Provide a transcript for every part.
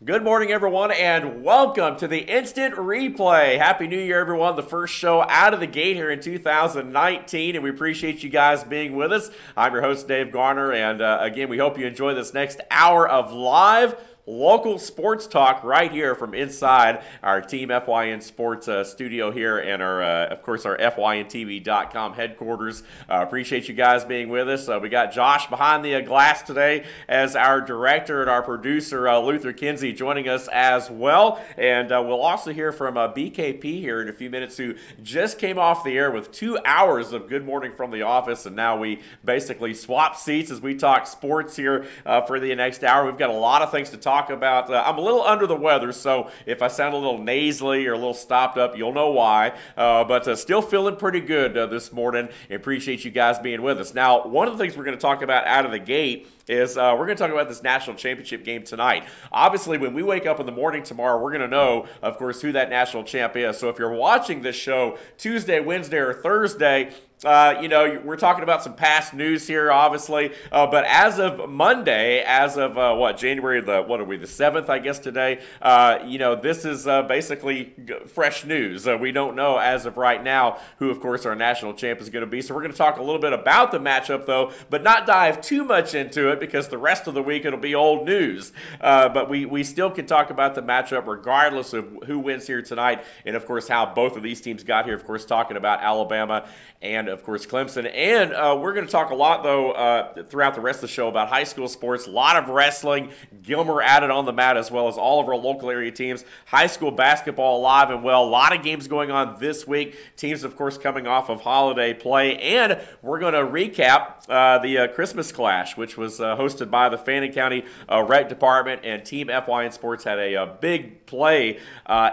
Good morning, everyone, and welcome to the Instant Replay. Happy New Year, everyone. The first show out of the gate here in 2019, and we appreciate you guys being with us. I'm your host, Dave Garner, and again, we hope you enjoy this next hour of live local sports talk right here from inside our Team FYN Sports studio here and our, of course, our FYNTV.com headquarters. Appreciate you guys being with us. We got Josh behind the glass today as our director and our producer, Luther Kinsey, joining us as well. And we'll also hear from BKP here in a few minutes, who just came off the air with 2 hours of Good Morning from the Office, and now we basically swap seats as we talk sports here for the next hour. We've got a lot of things to talk about. I'm a little under the weather, so if I sound a little nasally or a little stopped up, you'll know why. But still feeling pretty good this morning. I appreciate you guys being with us. Now, one of the things we're going to talk about out of the gate is we're going to talk about this national championship game tonight. Obviously, when we wake up in the morning tomorrow, we're going to know, of course, who that national champ is. So if you're watching this show Tuesday, Wednesday, or Thursday, we're talking about some past news here, obviously. But as of Monday, as of January the 7th, I guess today, this is basically fresh news. We don't know as of right now who, of course, our national champ is going to be. So we're going to talk a little bit about the matchup, though, but not dive too much into it, because the rest of the week it'll be old news. But we still can talk about the matchup regardless of who wins here tonight, and of course how both of these teams got here. Of course, talking about Alabama and of course Clemson. And we're going to talk a lot, though, throughout the rest of the show about high school sports. A lot of wrestling. Gilmer added on the mat, as well as all of our local area teams. High school basketball alive and well. A lot of games going on this week. Teams, of course, coming off of holiday play. And we're going to recap the Christmas Clash, which was hosted by the Fannin County Rec Department, and Team FYN Sports had a big play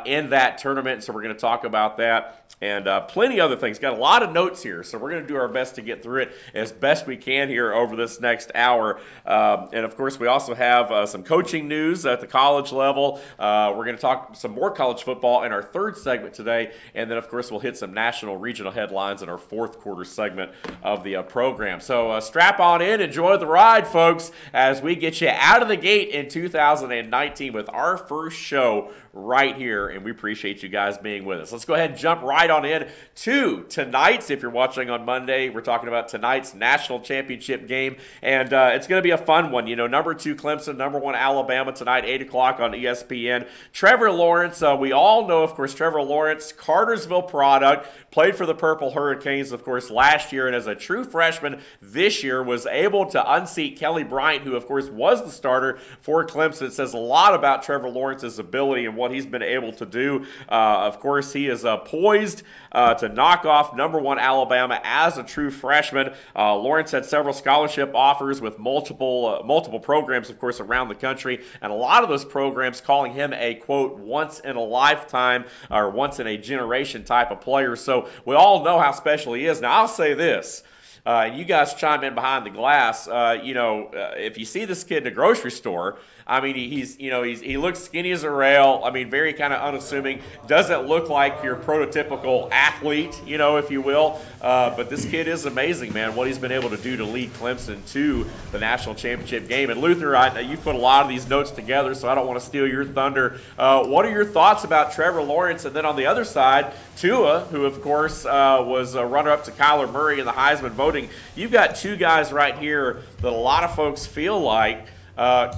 in that tournament. So we're going to talk about that and plenty of other things. Got a lot of notes here, so we're going to do our best to get through it as best we can here over this next hour. And of course, we also have some coaching news at the college level. We're going to talk some more college football in our third segment today, and then of course we'll hit some national regional headlines in our fourth quarter segment of the program. So strap on in, enjoy the ride, folks, as we get you out of the gate in 2019 with our first show right here, and we appreciate you guys being with us. Let's go ahead and jump right on in to tonight's, if you're watching on Monday, we're talking about tonight's national championship game, and it's going to be a fun one. Number 2 Clemson, number 1 Alabama tonight, 8 o'clock on ESPN. Trevor Lawrence, we all know, of course, Trevor Lawrence, Cartersville product, played for the Purple Hurricanes, of course, last year, and as a true freshman this year was able to unseat Kelly Bryant, who, of course, was the starter for Clemson. It says a lot about Trevor Lawrence's ability and what he's been able to do. Of course, he is poised to knock off number 1 Alabama as a true freshman. Lawrence had several scholarship offers with multiple programs, of course, around the country, and a lot of those programs calling him a, quote, once-in-a-lifetime or once-in-a-generation type of player. So we all know how special he is. Now, I'll say this. And you guys chime in behind the glass. If you see this kid in a grocery store, I mean, he looks skinny as a rail. I mean, very kind of unassuming. Doesn't look like your prototypical athlete, if you will. But this kid is amazing, man, what he's been able to do to lead Clemson to the national championship game. And Luther, you put a lot of these notes together, so I don't want to steal your thunder. What are your thoughts about Trevor Lawrence? And then on the other side, Tua, who, of course, was a runner-up to Kyler Murray in the Heisman voting. You've got 2 guys right here that a lot of folks feel like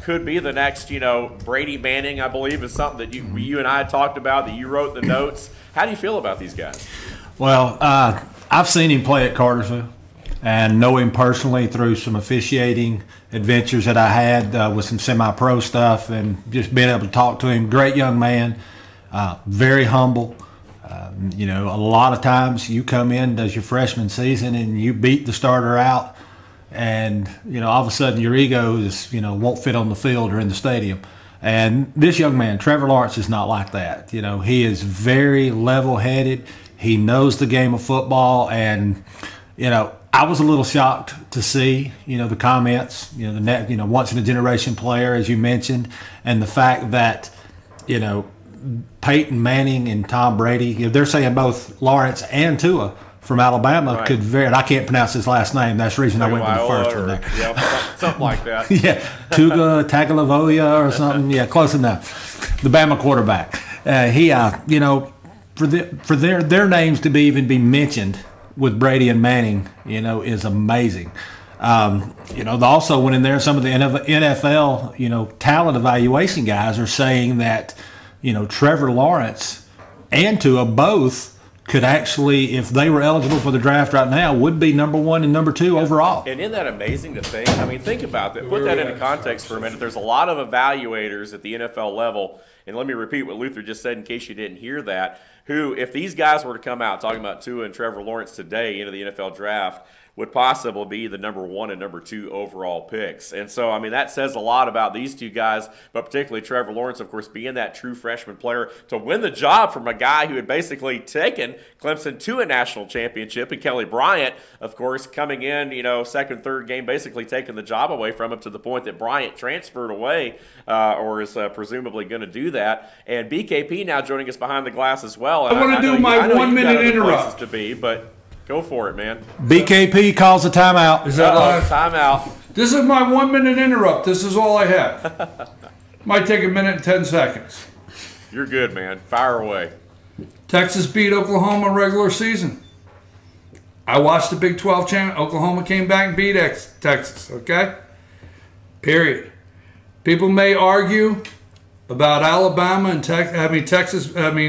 could be the next, Brady Manning, I believe, is something that you and I talked about, that you wrote the notes. How do you feel about these guys? Well, I've seen him play at Cartersville and know him personally through some officiating adventures that I had with some semi-pro stuff, and just being able to talk to him. Great young man, very humble. A lot of times you come in, does your freshman season, and you beat the starter out, and all of a sudden your ego is won't fit on the field or in the stadium. And this young man, Trevor Lawrence, is not like that. He is very level-headed. He knows the game of football, and I was a little shocked to see the comments, the once in a generation player, as you mentioned, and the fact that Peyton Manning and Tom Brady, they're saying both Lawrence and Tua from Alabama could very, and I can't pronounce his last name. That's the reason I went with the first one there. Yeah, something like that. Yeah, Tuga Tagovailoa or something. Yeah, close enough. The Bama quarterback. You know, for their names to even be mentioned with Brady and Manning, you know, is amazing. You know, they also went in there. Some of the NFL, you know, talent evaluation guys are saying that, you know, Trevor Lawrence and Tua both could actually, if they were eligible for the draft right now, would be number 1 and number 2 overall. And isn't that amazing to think? I mean, think about that. Put that into context for a minute. There's a lot of evaluators at the NFL level, and let me repeat what Luther just said in case you didn't hear that, who, if these guys were to come out talking about Tua and Trevor Lawrence today into the NFL draft, would possibly be the number 1 and number 2 overall picks. And so, I mean, that says a lot about these two guys, but particularly Trevor Lawrence, of course, being that true freshman player to win the job from a guy who had basically taken Clemson to a national championship, and Kelly Bryant, of course, coming in, you know, second, third game, basically taking the job away from him to the point that Bryant transferred away or is presumably going to do that. And BKP now joining us behind the glass as well. I want to do my 1-minute interrupt. To be, but go for it, man. BKP calls a timeout. Is that live? Timeout. This is my 1-minute interrupt. This is all I have. Might take a minute and 10 seconds. You're good, man. Fire away. Texas beat Oklahoma regular season. I watched the Big 12 channel. Oklahoma came back and beat Texas, okay? Period. People may argue about Alabama and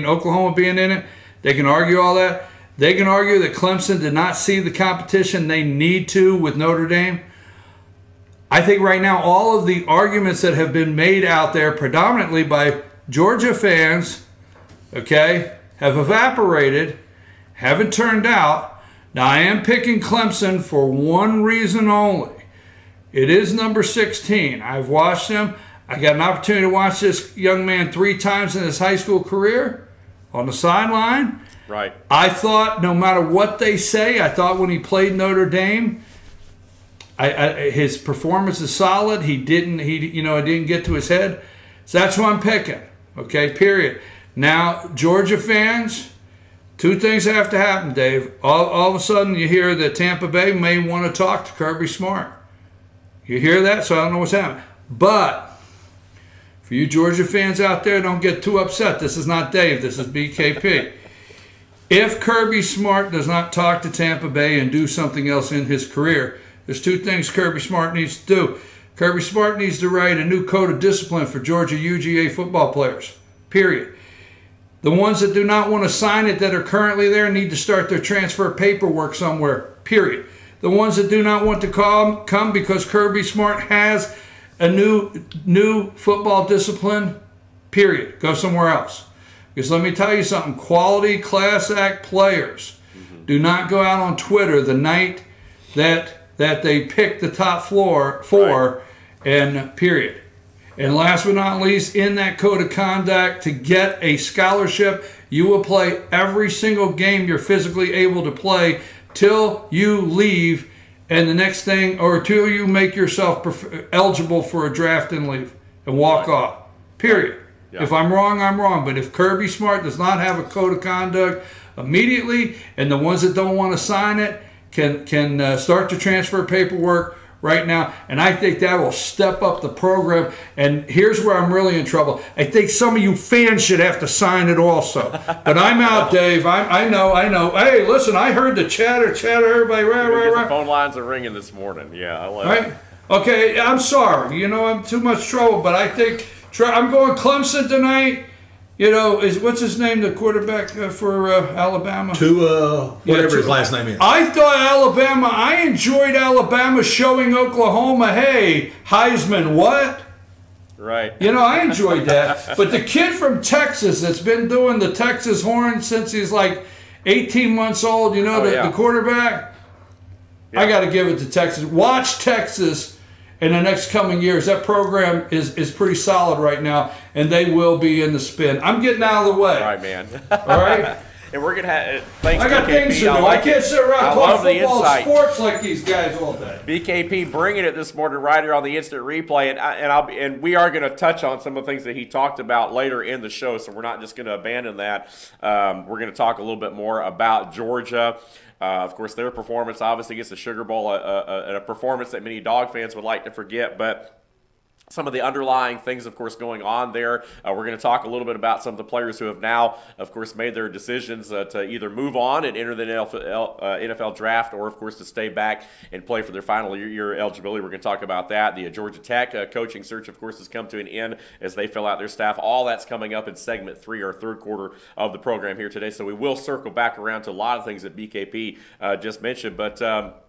Oklahoma being in it. They can argue all that. They can argue that Clemson did not see the competition they need to with Notre Dame. I think right now all of the arguments that have been made out there predominantly by Georgia fans, okay, have evaporated, haven't turned out. Now I am picking Clemson for one reason only. It is number 16. I've watched him. I got an opportunity to watch this young man 3 times in his high school career on the sideline. Right. I thought no matter what they say, I thought when he played Notre Dame, his performance is solid. It didn't get to his head. So that's who I'm picking. Okay, period. Now, Georgia fans, 2 things have to happen, Dave. All of a sudden you hear that Tampa Bay may want to talk to Kirby Smart. You hear that? So I don't know what's happening. But for you Georgia fans out there, don't get too upset. This is not Dave. This is BKP. If Kirby Smart does not talk to Tampa Bay and do something else in his career, there's 2 things Kirby Smart needs to do. Kirby Smart needs to write a new code of discipline for Georgia UGA football players, period. The ones that do not want to sign it that are currently there need to start their transfer paperwork somewhere, period. The ones that do not want to come because Kirby Smart has a new football discipline, period. Go somewhere else. Because let me tell you something, quality class act players do not go out on Twitter the night that they pick the top four, and period. And last but not least, in that code of conduct, to get a scholarship, you will play every single game you're physically able to play till you leave, and the next thing, or till you make yourself eligible for a draft and leave and walk off, period. Yeah. If I'm wrong, I'm wrong. But if Kirby Smart does not have a code of conduct immediately, and the ones that don't want to sign it can start to transfer paperwork right now, and I think that will step up the program. And here's where I'm really in trouble. I think some of you fans should have to sign it also. But I'm out, Dave. I know. Hey, listen, I heard the chatter, everybody. The phone lines are ringing this morning. Yeah, I love it. Okay, I'm sorry. You know, I'm too much trouble, but I think I'm going Clemson tonight. You know, what's his name, the quarterback for Alabama? Whatever his last name is. I enjoyed Alabama showing Oklahoma, hey, Heisman, what? Right. You know, I enjoyed that. But the kid from Texas that's been doing the Texas horn since he's like 18 months old, you know, the quarterback, yeah. I got to give it to Texas. Watch Texas in the next coming years. That program is pretty solid right now, and they will be in the spin. I'm getting out of the way. All right, man. All right? and we're gonna have. Thanks, I got BKP. things to do. I can't sit around I talk love the football insight. sports like these guys all day. BKP bringing it this morning right here on the instant replay, and we are going to touch on some of the things that he talked about later in the show. So we're not just going to abandon that. We're going to talk a little bit more about Georgia. Of course, their performance obviously against the Sugar Bowl, a performance that many Dog fans would like to forget, but some of the underlying things, of course, going on there. We're going to talk a little bit about some of the players who have now, of course, made their decisions to either move on and enter the NFL draft or, of course, to stay back and play for their final year eligibility. We're going to talk about that. The Georgia Tech coaching search, of course, has come to an end as they fill out their staff. All that's coming up in segment 3 or third quarter of the program here today. So we will circle back around to a lot of things that BKP just mentioned. But,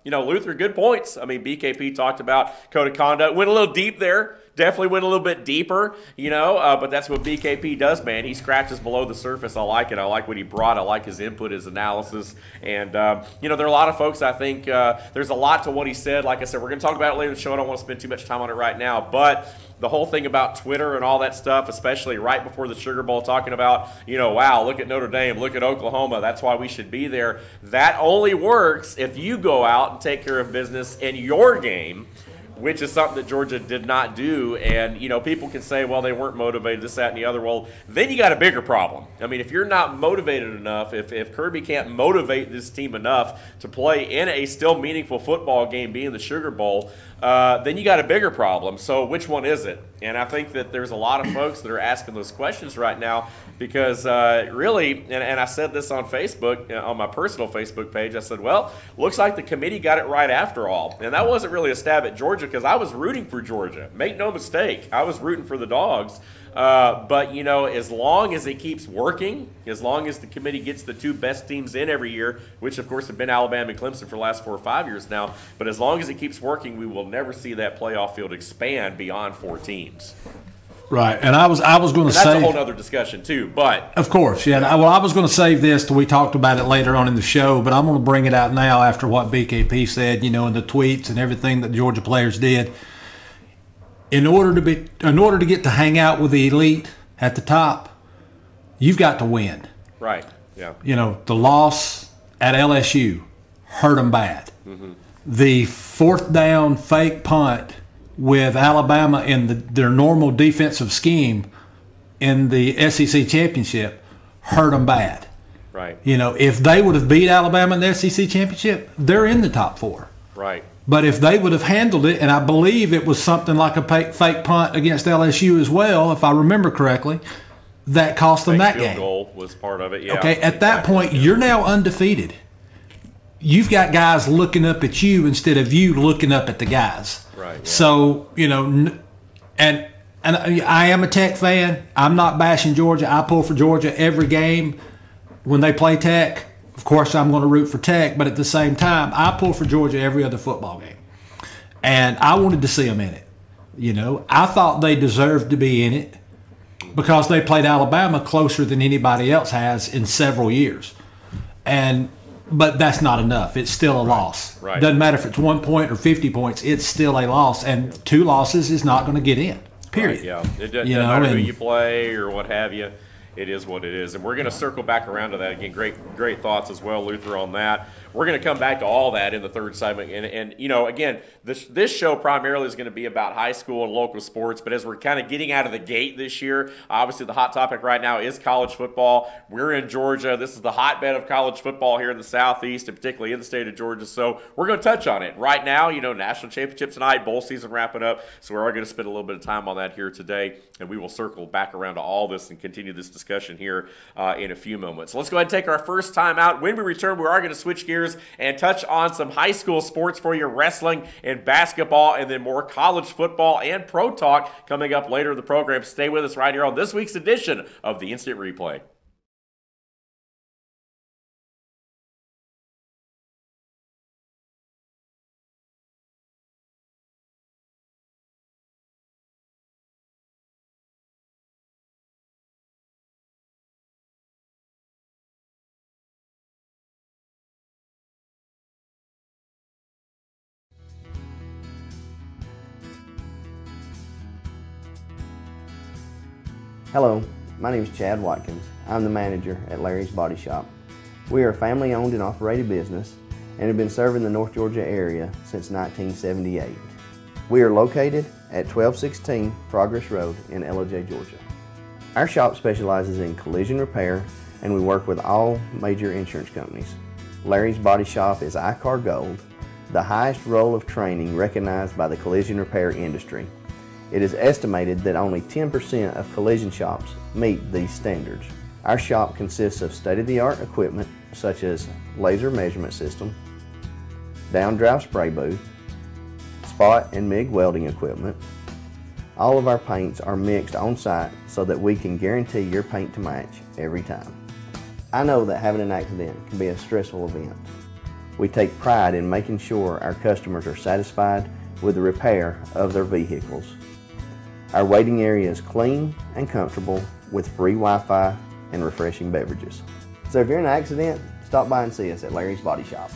Luther, good points. I mean, BKP talked about code of conduct. Went a little deep there. Definitely went a little bit deeper, but that's what BKP does, man. He scratches below the surface. I like it. I like what he brought. I like his input, his analysis. And, there are a lot of folks, I think, there's a lot to what he said. Like I said, we're going to talk about it later in the show. I don't want to spend too much time on it right now. But the whole thing about Twitter and all that stuff, especially right before the Sugar Bowl, talking about, wow, look at Notre Dame, look at Oklahoma. That's why we should be there. That only works if you go out and take care of business in your game, which is something that Georgia did not do. And, people can say, well, they weren't motivated, this, that, and the other. Well, then you got a bigger problem. I mean, if you're not motivated enough, if Kirby can't motivate this team enough to play in a still meaningful football game, being the Sugar Bowl, then you got a bigger problem. So which one is it? And I think that there's a lot of folks that are asking those questions right now because really, and I said this on Facebook, on my personal Facebook page, I said, well, looks like the committee got it right after all. And that wasn't really a stab at Georgia because I was rooting for Georgia. Make no mistake, I was rooting for the Dogs. But, as long as it keeps working, as long as the committee gets the 2 best teams in every year, which, of course, have been Alabama and Clemson for the last 4 or 5 years now, but as long as it keeps working, we will never see that playoff field expand beyond 4 teams. Right, and I was going to say that's a whole other discussion too. But of course, yeah. I was going to save this till we talked about it later on in the show, but I'm going to bring it out now after what BKP said. In the tweets and everything that Georgia players did. In order to get to hang out with the elite at the top, you've got to win. Right. Yeah. The loss at LSU hurt them bad. Mm-hmm. The 4th down fake punt with Alabama in their normal defensive scheme in the SEC championship hurt them bad. Right. If they would have beat Alabama in the SEC championship, they're in the top 4. Right. But if they would have handled it, and I believe it was something like a fake punt against LSU as well, if I remember correctly, that cost them that game. Field goal was part of it, yeah. Okay, at that point, you're now undefeated. You've got guys looking up at you instead of you looking up at the guys. Right. Yeah. So, and I am a Tech fan. I'm not bashing Georgia. I pull for Georgia every game when they play Tech. Of course, I'm going to root for Tech, but at the same time, I pull for Georgia every other football game. And I wanted to see them in it. I thought they deserved to be in it because they played Alabama closer than anybody else has in several years. But that's not enough. It's still a loss. Right. Doesn't matter if it's 1 point or 50 points. It's still a loss, and 2 losses is not going to get in. Period. Right, yeah. It doesn't matter who you play or what have you. It is what it is. And we're going to circle back around to that again. Great thoughts as well, Luther, on that. We're going to come back to all that in the third segment. And again, this show primarily is going to be about high school and local sports. But as we're kind of getting out of the gate this year, obviously the hot topic right now is college football. We're in Georgia. This is the hotbed of college football here in the Southeast, and particularly in the state of Georgia. So we're going to touch on it. Right now, national championship tonight, bowl season wrapping up. So we're going to spend a little bit of time on that here today. And we will circle back around to all this and continue this discussion here in a few moments. So let's go ahead and take our first time out. When we return, we are going to switch gears and touch on some high school sports for you, wrestling and basketball, and then more college football and pro talk coming up later in the program. Stay with us right here on this week's edition of the Instant Replay. Hello, my name is Chad Watkins. I'm the manager at Larry's Body Shop. We are a family-owned and operated business and have been serving the North Georgia area since 1978. We are located at 1216 Progress Road in LJ, Georgia. Our shop specializes in collision repair and we work with all major insurance companies. Larry's Body Shop is ICAR Gold, the highest role of training recognized by the collision repair industry. It is estimated that only 10% of collision shops meet these standards. Our shop consists of state-of-the-art equipment such as laser measurement system, down-drive spray booth, spot and MIG welding equipment. All of our paints are mixed on site so that we can guarantee your paint to match every time. I know that having an accident can be a stressful event. We take pride in making sure our customers are satisfied with the repair of their vehicles. Our waiting area is clean and comfortable with free Wi-Fi and refreshing beverages. So if you're in an accident, stop by and see us at Larry's Body Shop.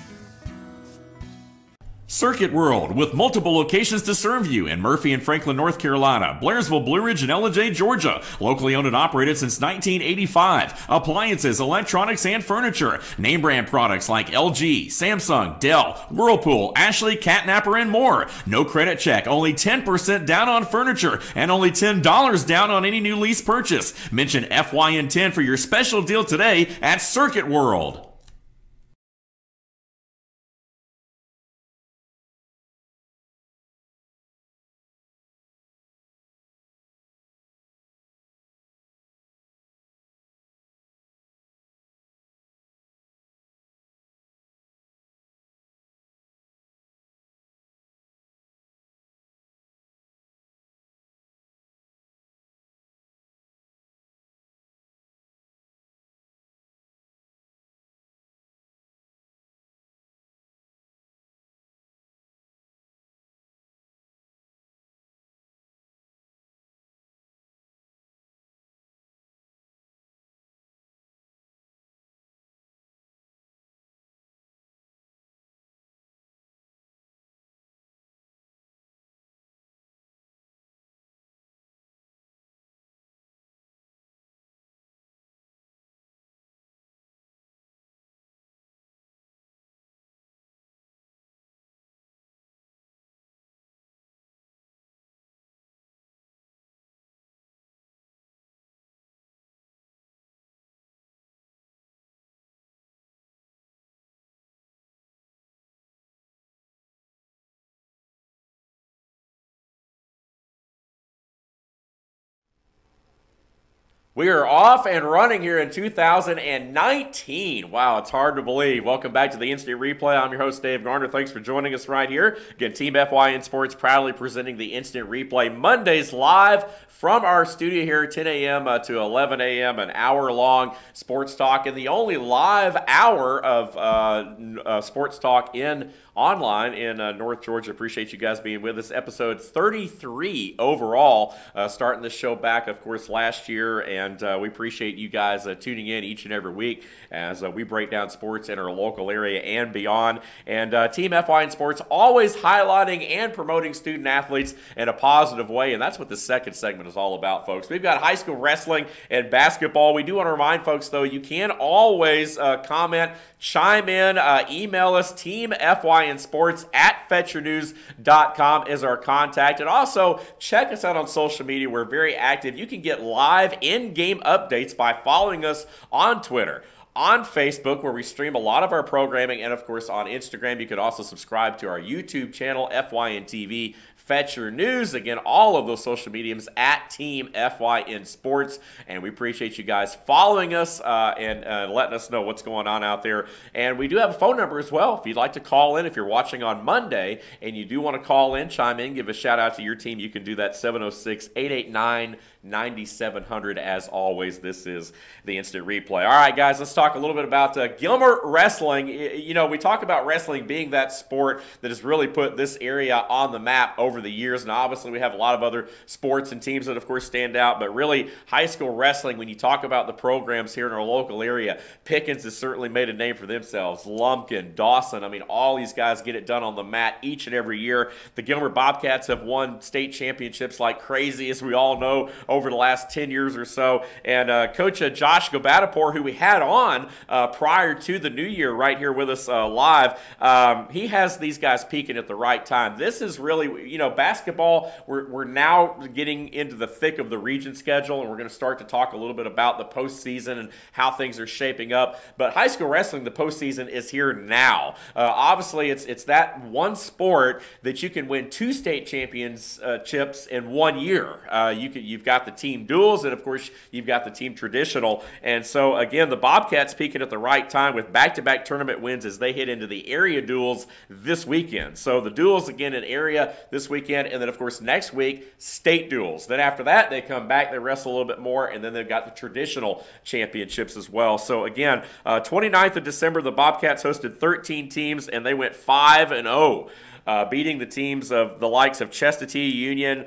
Circuit World, with multiple locations to serve you in Murphy and Franklin, North Carolina, Blairsville, Blue Ridge, and LJ, Georgia. Locally owned and operated since 1985. Appliances, electronics, and furniture. Name brand products like LG, Samsung, Dell, Whirlpool, Ashley, Catnapper, and more. No credit check, only 10% down on furniture, and only $10 down on any new lease purchase. Mention FYN10 for your special deal today at Circuit World. We are off and running here in 2019. Wow, it's hard to believe. Welcome back to the Instant Replay. I'm your host, Dave Garner. Thanks for joining us right here. Again, Team FYN Sports proudly presenting the Instant Replay Mondays live from our studio here, 10 a.m. to 11 a.m., an hour-long sports talk, and the only live hour of sports talk online in North Georgia. Appreciate you guys being with us. Episode 33 overall, starting this show back, of course, last year, and we appreciate you guys tuning in each and every week as we break down sports in our local area and beyond. And Team FYN Sports always highlighting and promoting student athletes in a positive way, and that's what the second segment is all about, folks. We've got high school wrestling and basketball. We do want to remind folks, though, you can always comment, chime in, email us, teamfynsports@fetchernews.com is our contact. And also, check us out on social media. We're very active. You can get live in-game updates by following us on Twitter, on Facebook, where we stream a lot of our programming, and, of course, on Instagram. You can also subscribe to our YouTube channel, FYN TV, Fetcher News. Again, all of those social mediums at Team FYN Sports. And we appreciate you guys following us and letting us know what's going on out there. And we do have a phone number as well. If you'd like to call in, if you're watching on Monday and you do want to call in, chime in, give a shout out to your team, you can do that, 706-889-9700. As always, this is the Instant Replay. All right, guys, let's talk a little bit about Gilmer Wrestling. You know, we talk about wrestling being that sport that has really put this area on the map over the years. And obviously, we have a lot of other sports and teams that, of course, stand out. But really, high school wrestling, when you talk about the programs here in our local area, Pickens has certainly made a name for themselves. Lumpkin, Dawson, I mean, all these guys get it done on the mat each and every year. The Gilmer Bobcats have won state championships like crazy, as we all know, over the last 10 years or so. And Coach Josh Gobatapor, who we had on prior to the new year right here with us live, he has these guys peaking at the right time. This is really, basketball, we're now getting into the thick of the region schedule, and we're going to start to talk a little bit about the postseason and how things are shaping up. But high school wrestling, the postseason is here now. Obviously, it's that one sport that you can win 2 state championships in 1 year. You've got the team duels, and of course, you've got the team traditional. And so, again, the Bobcats peaking at the right time with back-to-back tournament wins as they hit into the area duels this weekend. So the duels, again, in area this weekend, and then, of course, next week, state duels. Then after that, they come back, they wrestle a little bit more, and then they've got the traditional championships as well. So, again, 29th of December, the Bobcats hosted 13 teams, and they went 5-0. Beating the teams of the likes of Chestatee, Union,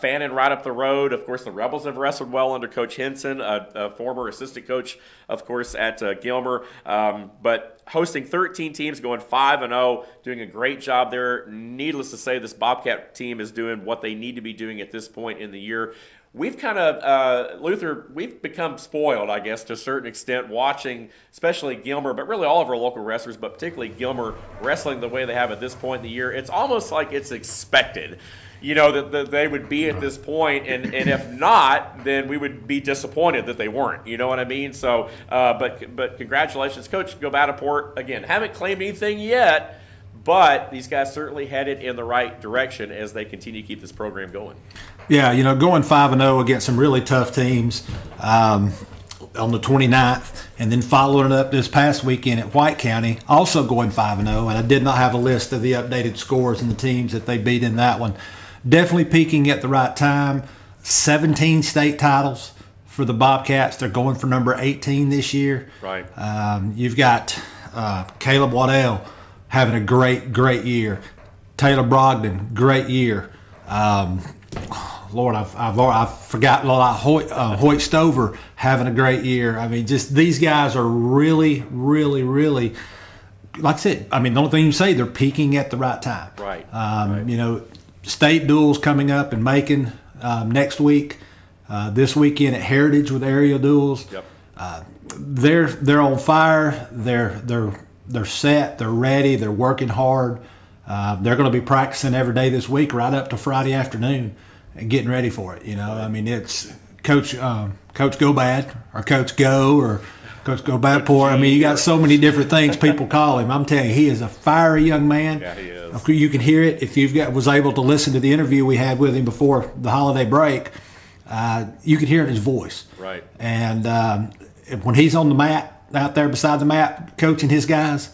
Fannin right up the road. Of course, the Rebels have wrestled well under Coach Henson, a former assistant coach, of course, at Gilmer. But hosting 13 teams, going 5-0, doing a great job there. Needless to say, this Bobcat team is doing what they need to be doing at this point in the year. We've kind of, Luther, we've become spoiled, I guess, to a certain extent, watching especially Gilmer, but really all of our local wrestlers, but particularly Gilmer, wrestling the way they have at this point in the year. It's almost like it's expected, that they would be at this point, and if not, then we would be disappointed that they weren't. You know what I mean? So, but congratulations, Coach Gobataport. Again, haven't claimed anything yet, but these guys certainly headed in the right direction as they continue to keep this program going. Yeah, going 5-0 against some really tough teams on the 29th, and then following it up this past weekend at White County, also going 5-0, and I did not have a list of the updated scores and the teams that they beat in that one. Definitely peaking at the right time. 17 state titles for the Bobcats. They're going for number 18 this year. Right. You've got Caleb Waddell having a great year. Taylor Brogdon, great year. Lord, I've forgotten a lot. Hoyt Stover having a great year. I mean, just these guys are really, like I said, the only thing you can say, they're peaking at the right time. Right. State duels coming up in Macon next week. This weekend at Heritage with area duels. Yep. They're on fire. They're set. They're ready. They're working hard. They're going to be practicing every day this week, right up to Friday afternoon, and getting ready for it. It's Coach Go Bad or Coach Go or Coach Go Bad Poor. You got so many different things people call him. I'm telling you, he is a fiery young man. Yeah, he is. You can hear it if was able to listen to the interview we had with him before the holiday break. You can hear it in his voice. Right. And when he's on the mat, out there beside the mat, coaching his guys,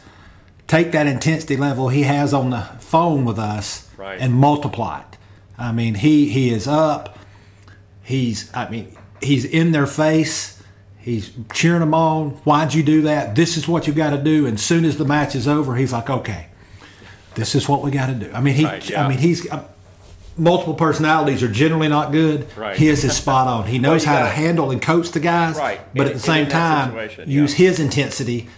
take that intensity level he has on the phone with us, right, and multiply it. He is up. He's in their face. He's cheering them on. Why'd you do that? This is what you got to do. And as soon as the match is over, he's like, okay, this is what we got to do. He's multiple personalities are generally not good. Right. His is spot on. He knows how to handle and coach the guys, right, but at the same time, use his intensity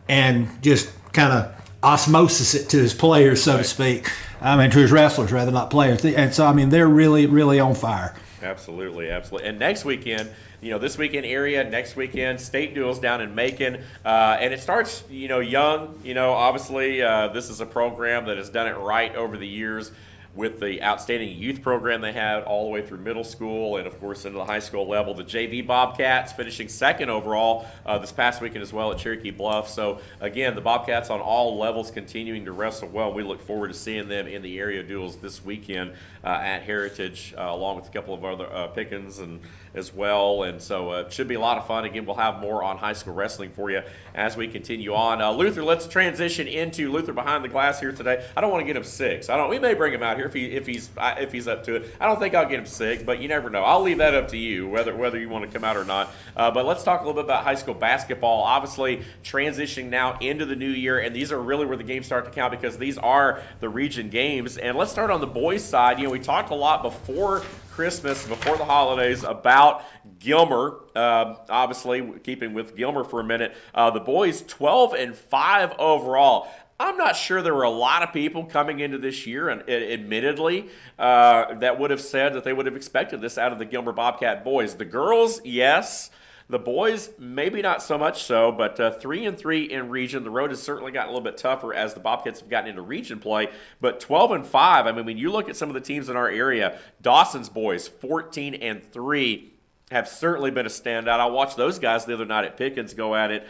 and just kind of osmosis it to his players, so to speak. To his wrestlers, rather, not players. And so, they're really on fire. Absolutely. And next weekend, this weekend area, next weekend, state duels down in Macon. And it starts, young. Obviously, this is a program that has done it right over the years with the outstanding youth program they had all the way through middle school and, of course, into the high school level. The JV Bobcats finishing second overall this past weekend as well at Cherokee Bluff. So, again, the Bobcats on all levels continuing to wrestle well. We look forward to seeing them in the area duels this weekend at Heritage, along with a couple of other Pickens and as well. And so it should be a lot of fun. Again, we'll have more on high school wrestling for you as we continue on. Luther, let's transition into Luther behind the glass here today. I don't want to get him sick. So we may bring him out here if he's up to it. I don't think I'll get him sick, but you never know. I'll leave that up to you whether you want to come out or not. But let's talk a little bit about high school basketball. Obviously, transitioning now into the new year, and these are really where the games start to count because these are the region games. And let's start on the boys' side. We talked a lot before Christmas, before the holidays, about Gilmer. Obviously, keeping with Gilmer for a minute, the boys 12-5 overall. I'm not sure there were a lot of people coming into this year, and admittedly, that would have said that they would have expected this out of the Gilmer Bobcat boys. The girls, yes. The boys, maybe not so much so, but 3-3 in region. The road has certainly gotten a little bit tougher as the Bobcats have gotten into region play. But 12-5, I mean, when you look at some of the teams in our area, Dawson's boys, 14-3. Have certainly been a standout. I watched those guys the other night at Pickens go at it.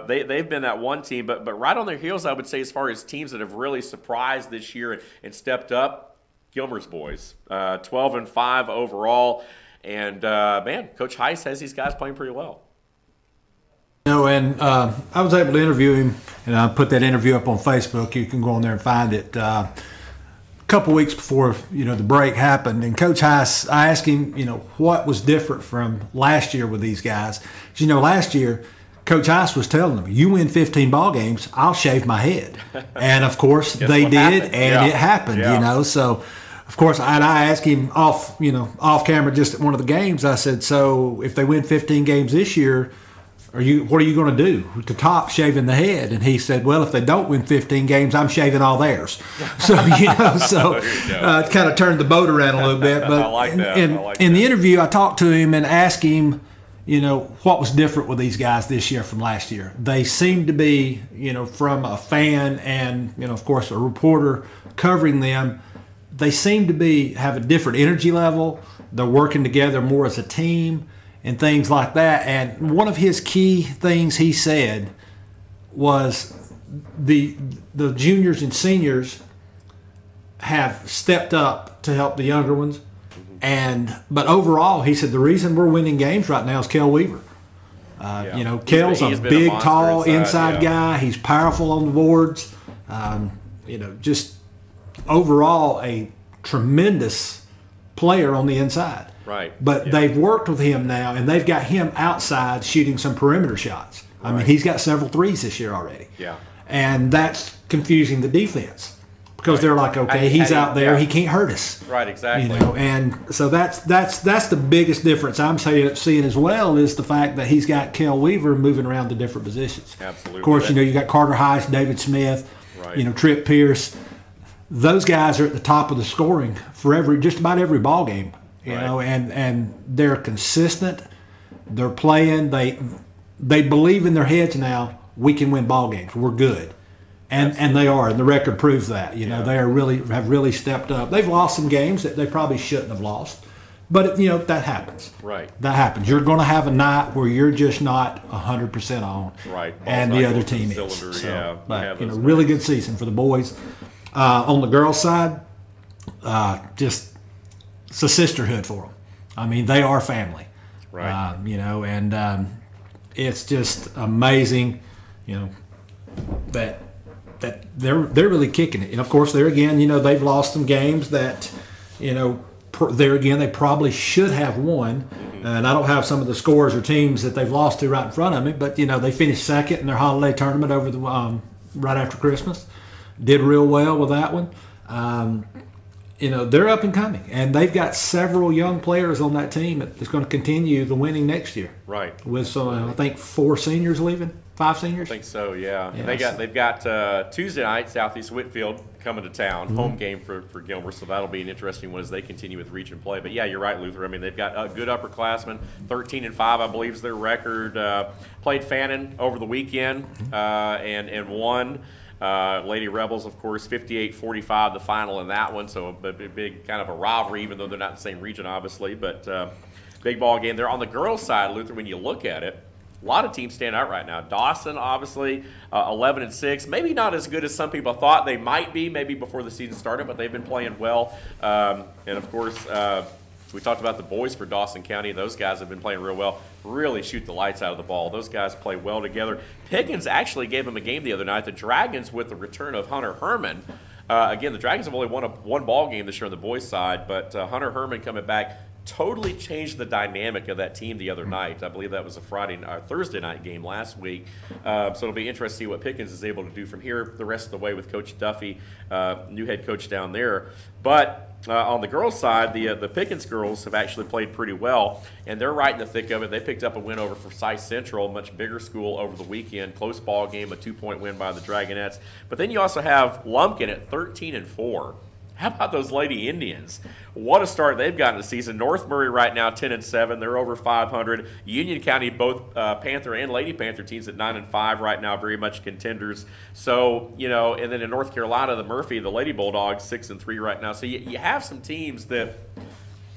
They've been that one team, but right on their heels, I would say, as far as teams that have really surprised this year and stepped up, Gilmer's boys, 12-5 overall. And, man, Coach Heiss has these guys playing pretty well. You know, and I was able to interview him, and I put that interview up on Facebook. You can go on there and find it. Couple weeks before the break happened, and Coach Heiss, I asked him what was different from last year with these guys. Last year Coach Heiss was telling them, you win 15 ball games, I'll shave my head. And of course they did, happened? And it happened. So of course I asked him off camera just at one of the games. I said, so if they win 15 games this year, what are you going to do to top shaving the head? And he said, well, if they don't win 15 games, I'm shaving all theirs. So, it kind of turned the boat around a little bit. But I like that. In the interview, I talked to him and asked him, what was different with these guys this year from last year. They seem to be, from a fan and, of course, a reporter covering them, they seem to have a different energy level. They're working together more as a team and things like that. And one of his key things he said was the juniors and seniors have stepped up to help the younger ones. But overall, he said the reason we're winning games right now is Kel Weaver. Kel's a big, tall inside guy. He's powerful on the boards. Just overall a tremendous player on the inside. Right. But they've worked with him now, and they've got him outside shooting some perimeter shots. I mean, he's got several threes this year already. Yeah. And that's confusing the defense because they're like, okay, he's out there, he can't hurt us. Right, exactly. And so that's the biggest difference I'm seeing as well is the fact that he's got Kel Weaver moving around to different positions. Absolutely. Of course, you got Carter Heiss, David Smith, Trip Pierce. Those guys are at the top of the scoring for just about every ball game. And they're consistent. They're playing. They believe in their heads now. We can win ball games. We're good, and they are. And the record proves that. They have really stepped up. They've lost some games that they probably shouldn't have lost, but that happens. Right. That happens. You're going to have a night where you're just not 100% on. Right. And the other team is. So, but really good season for the boys. On the girls' side, it's a sisterhood for them. I mean, they are family. Right. And it's just amazing, that they're really kicking it. And of course, there again, they've lost some games that, there again they probably should have won. And I don't have some of the scores or teams that they've lost to right in front of me, but they finished second in their holiday tournament over the right after Christmas. Did real well with that one. They're up and coming, and they've got several young players on that team that's going to continue the winning next year. Right. With I think 4 seniors leaving, 5 seniors. I think so. Yeah. And they've got Tuesday night Southeast Whitfield coming to town, home game for Gilmer, so that'll be an interesting one as they continue with region play. But yeah, you're right, Luther. I mean, they've got a good upperclassmen, 13-5, I believe is their record. Played Fannin over the weekend and won. Lady Rebels, of course, 58-45, the final in that one. So a big kind of a rivalry, even though they're not in the same region, obviously. But big ball game there. On the girls' side, Luther, when you look at it, a lot of teams stand out right now. Dawson, obviously, 11-6. Maybe not as good as some people thought they might be, maybe before the season started, but they've been playing well. And, of course, we talked about the boys for Dawson County. Those guys have been playing real well. Really shoot the lights out of the ball. Those guys play well together. Pickens actually gave them a game the other night. The Dragons, with the return of Hunter Herman. Again, the Dragons have only won one ball game this year on the boys' side, but Hunter Herman coming back totally changed the dynamic of that team the other night. I believe that was a Thursday night game last week. So it'll be interesting to see what Pickens is able to do from here the rest of the way with Coach Duffy, new head coach down there. But on the girls' side, the Pickens girls have actually played pretty well, and they're right in the thick of it. They picked up a win over Forsyth Central, a much bigger school, over the weekend. Close ball game, a 2-point win by the Dragonettes. But then you also have Lumpkin at 13-4. How about those Lady Indians? What a start they've gotten the season. North Murray right now 10-7. They're over 500. Union County, both Panther and Lady Panther teams at 9-5 right now, very much contenders. So, and then in North Carolina, the Murphy, the Lady Bulldogs, 6-3 right now. So you have some teams that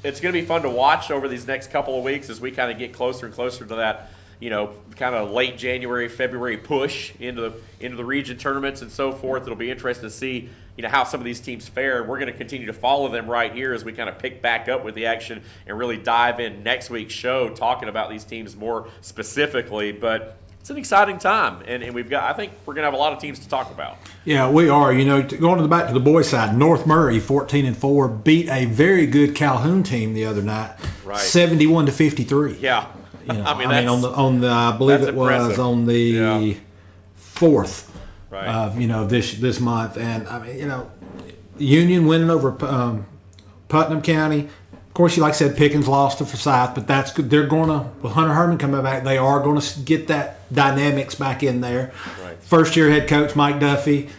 it's going to be fun to watch over these next couple of weeks as we kind of get closer and closer to that, kind of late January, February push into the region tournaments and so forth. It'll be interesting to see, how some of these teams fare. We're going to continue to follow them right here as we kind of pick back up with the action and really dive in next week's show talking about these teams more specifically. But it's an exciting time, and I think we're going to have a lot of teams to talk about. Yeah, we are. Going back to the boys' side, North Murray, 14-4, beat a very good Calhoun team the other night, right. 71-53. Yeah. I believe it was impressive. on the 4th. Right. This month, and Union winning over Putnam County. Of course, like I said, Pickens lost to Forsyth, but that's good. They're going to, with Hunter Herman coming back, they are going to get that dynamics back in there. Right. First year head coach Mike Duffy,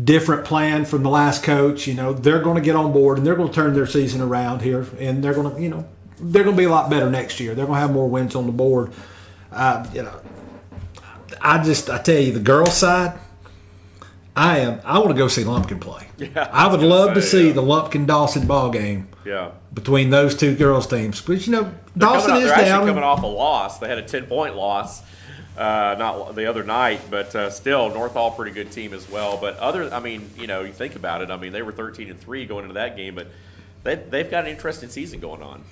different plan from the last coach. They're going to get on board and they're going to turn their season around here, and they're going to, they're going to be a lot better next year. They're going to have more wins on the board. I tell you, the girls' side, I want to go see Lumpkin play. Yeah, I would love to see the Lumpkin-Dawson ball game between those two girls' teams. But, Dawson is they're down. actually coming off a loss. They had a 10-point loss not the other night, but still, North Hall, pretty good team as well. But you think about it. They were 13-3 going into that game, but they've got an interesting season going on.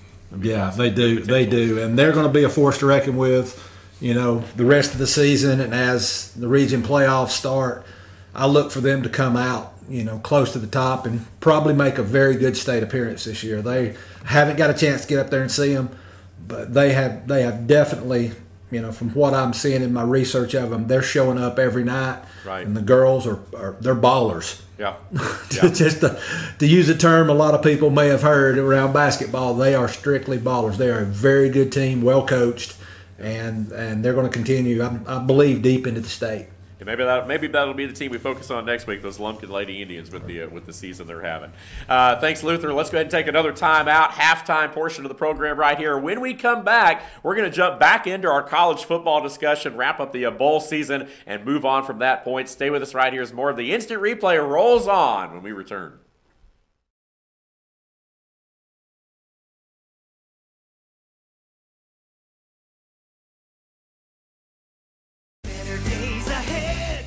Yeah, they do. They do. And they're going to be a force to reckon with, the rest of the season. And as the region playoffs start, I look for them to come out, close to the top and probably make a very good state appearance this year. They haven't got a chance to get up there and see them, but they have definitely, from what I'm seeing in my research of them, they're showing up every night. Right. And the girls they're ballers. Yeah. Just to use a term a lot of people may have heard around basketball, they are strictly ballers. They are a very good team, well coached, and they're going to continue, I believe, deep into the state. And maybe that'll be the team we focus on next week, those Lumpkin Lady Indians with the season they're having. Thanks, Luther. Let's go ahead and take another time out, halftime portion of the program right here. When we come back, we're going to jump back into our college football discussion, wrap up the bowl season, and move on from that point. Stay with us right here as more of the Instant Replay rolls on when we return.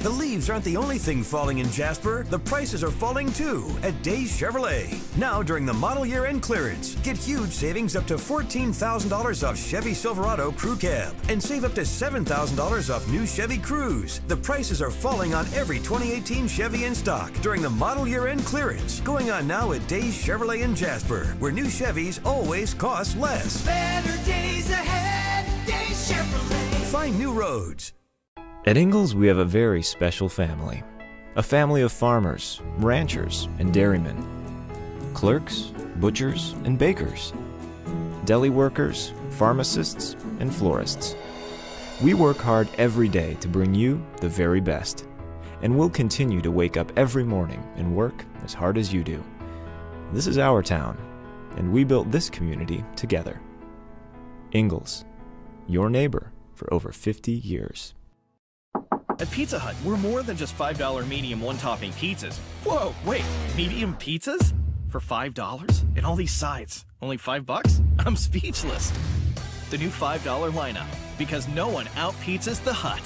The leaves aren't the only thing falling in Jasper. The prices are falling too at Days Chevrolet. Now during the model year end clearance, get huge savings up to $14,000 off Chevy Silverado Crew Cab and save up to $7,000 off new Chevy Cruze. The prices are falling on every 2018 Chevy in stock during the model year end clearance, going on now at Days Chevrolet in Jasper, where new Chevys always cost less. Better days ahead, Days Chevrolet. Find new roads. At Ingalls, we have a very special family. A family of farmers, ranchers, and dairymen. Clerks, butchers, and bakers. Deli workers, pharmacists, and florists. We work hard every day to bring you the very best. And we'll continue to wake up every morning and work as hard as you do. This is our town, and we built this community together. Ingalls, your neighbor for over 50 years. At Pizza Hut, we're more than just $5 medium one-topping pizzas. Whoa, wait, medium pizzas? For $5? And all these sides, only $5? I'm speechless. The new $5 lineup, because no one out-pizzas the Hut.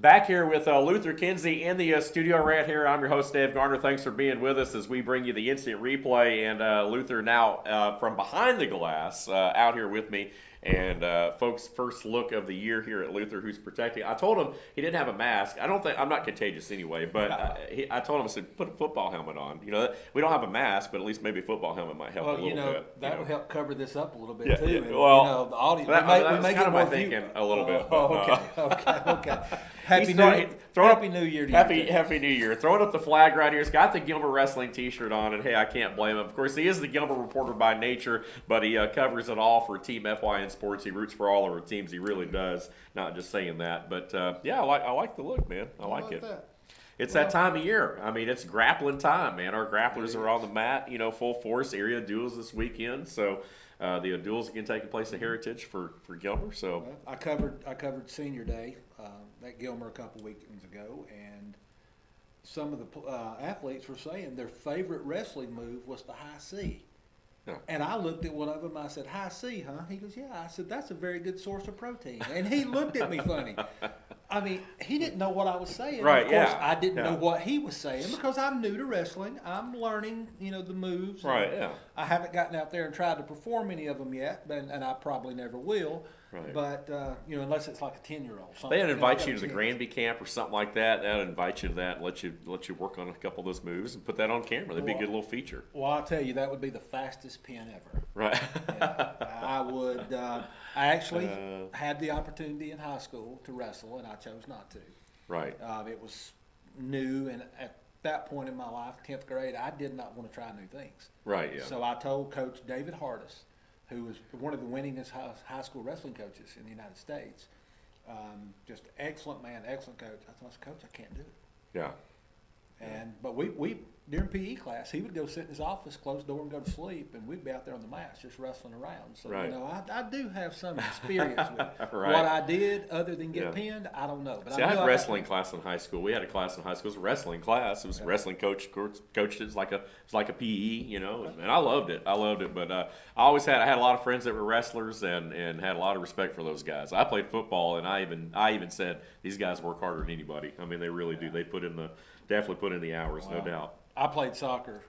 Back here with Luther Kinsey in the studio right here. I'm your host, Dave Garner. Thanks for being with us as we bring you the instant replay. And Luther now from behind the glass out here with me. And folks, first look of the year here at Luther, who's protecting. I told him he didn't have a mask. I'm not contagious anyway, but I told him, I said, put a football helmet on. You know, we don't have a mask, but at least maybe a football helmet might help a little bit. That would help cover this up a little bit too. Yeah. And, Well, the audience, that's kind of my thinking a little bit. Okay. Happy New Year to you. Happy New Year. Throwing up the flag right here. He's got the Gilmer Wrestling t-shirt on, and hey, I can't blame him. Of course, he is the Gilmer reporter by nature, but he covers it all for Team FYN Sports. He roots for all of our teams. He really does. Not just saying that, but yeah, I like the look, man. I like it. It's that time of year. I mean, it's grappling time, man. Our grapplers are on the mat, full force. Area duels this weekend, so the duels again taking place at Heritage for Gilmer. So I covered Senior Day at Gilmer a couple weekends ago, and some of the athletes were saying their favorite wrestling move was the high C. Yeah. And I looked at one of them. I said, "High C, huh?" He goes, "Yeah." I said, "That's a very good source of protein." And he looked at me funny. I mean, he didn't know what I was saying. Right, of course, I didn't know what he was saying because I'm new to wrestling. I'm learning, the moves. Right, yeah. I haven't gotten out there and tried to perform any of them yet, and I probably never will. Right. But, unless it's like a 10-year-old. They'd invite you to the Granby camp or something like that. They'd invite you to that and let you work on a couple of those moves and put that on camera. That'd be a good little feature. Well, I'll tell you, that would be the fastest pin ever. Right. I would. I actually had the opportunity in high school to wrestle, and I chose not to. Right. It was new, and at that point in my life, 10th grade, I did not want to try new things. Right, yeah. So I told Coach David Hardis, who was one of the winningest high school wrestling coaches in the United States, just excellent man, excellent coach. I thought, "Coach, I can't do it." Yeah. But we during PE class, he would go sit in his office, close the door, and go to sleep, and we'd be out there on the mats just wrestling around. So right. I do have some experience with right. what I did, other than get pinned. I don't know. But See, I had wrestling class in high school. We had a class in high school. It was a wrestling class. It was wrestling coached it was like a PE, and I loved it. But I had a lot of friends that were wrestlers and had a lot of respect for those guys. I played football, and I even said these guys work harder than anybody. I mean, they really do. They definitely put in the hours, no doubt. I played soccer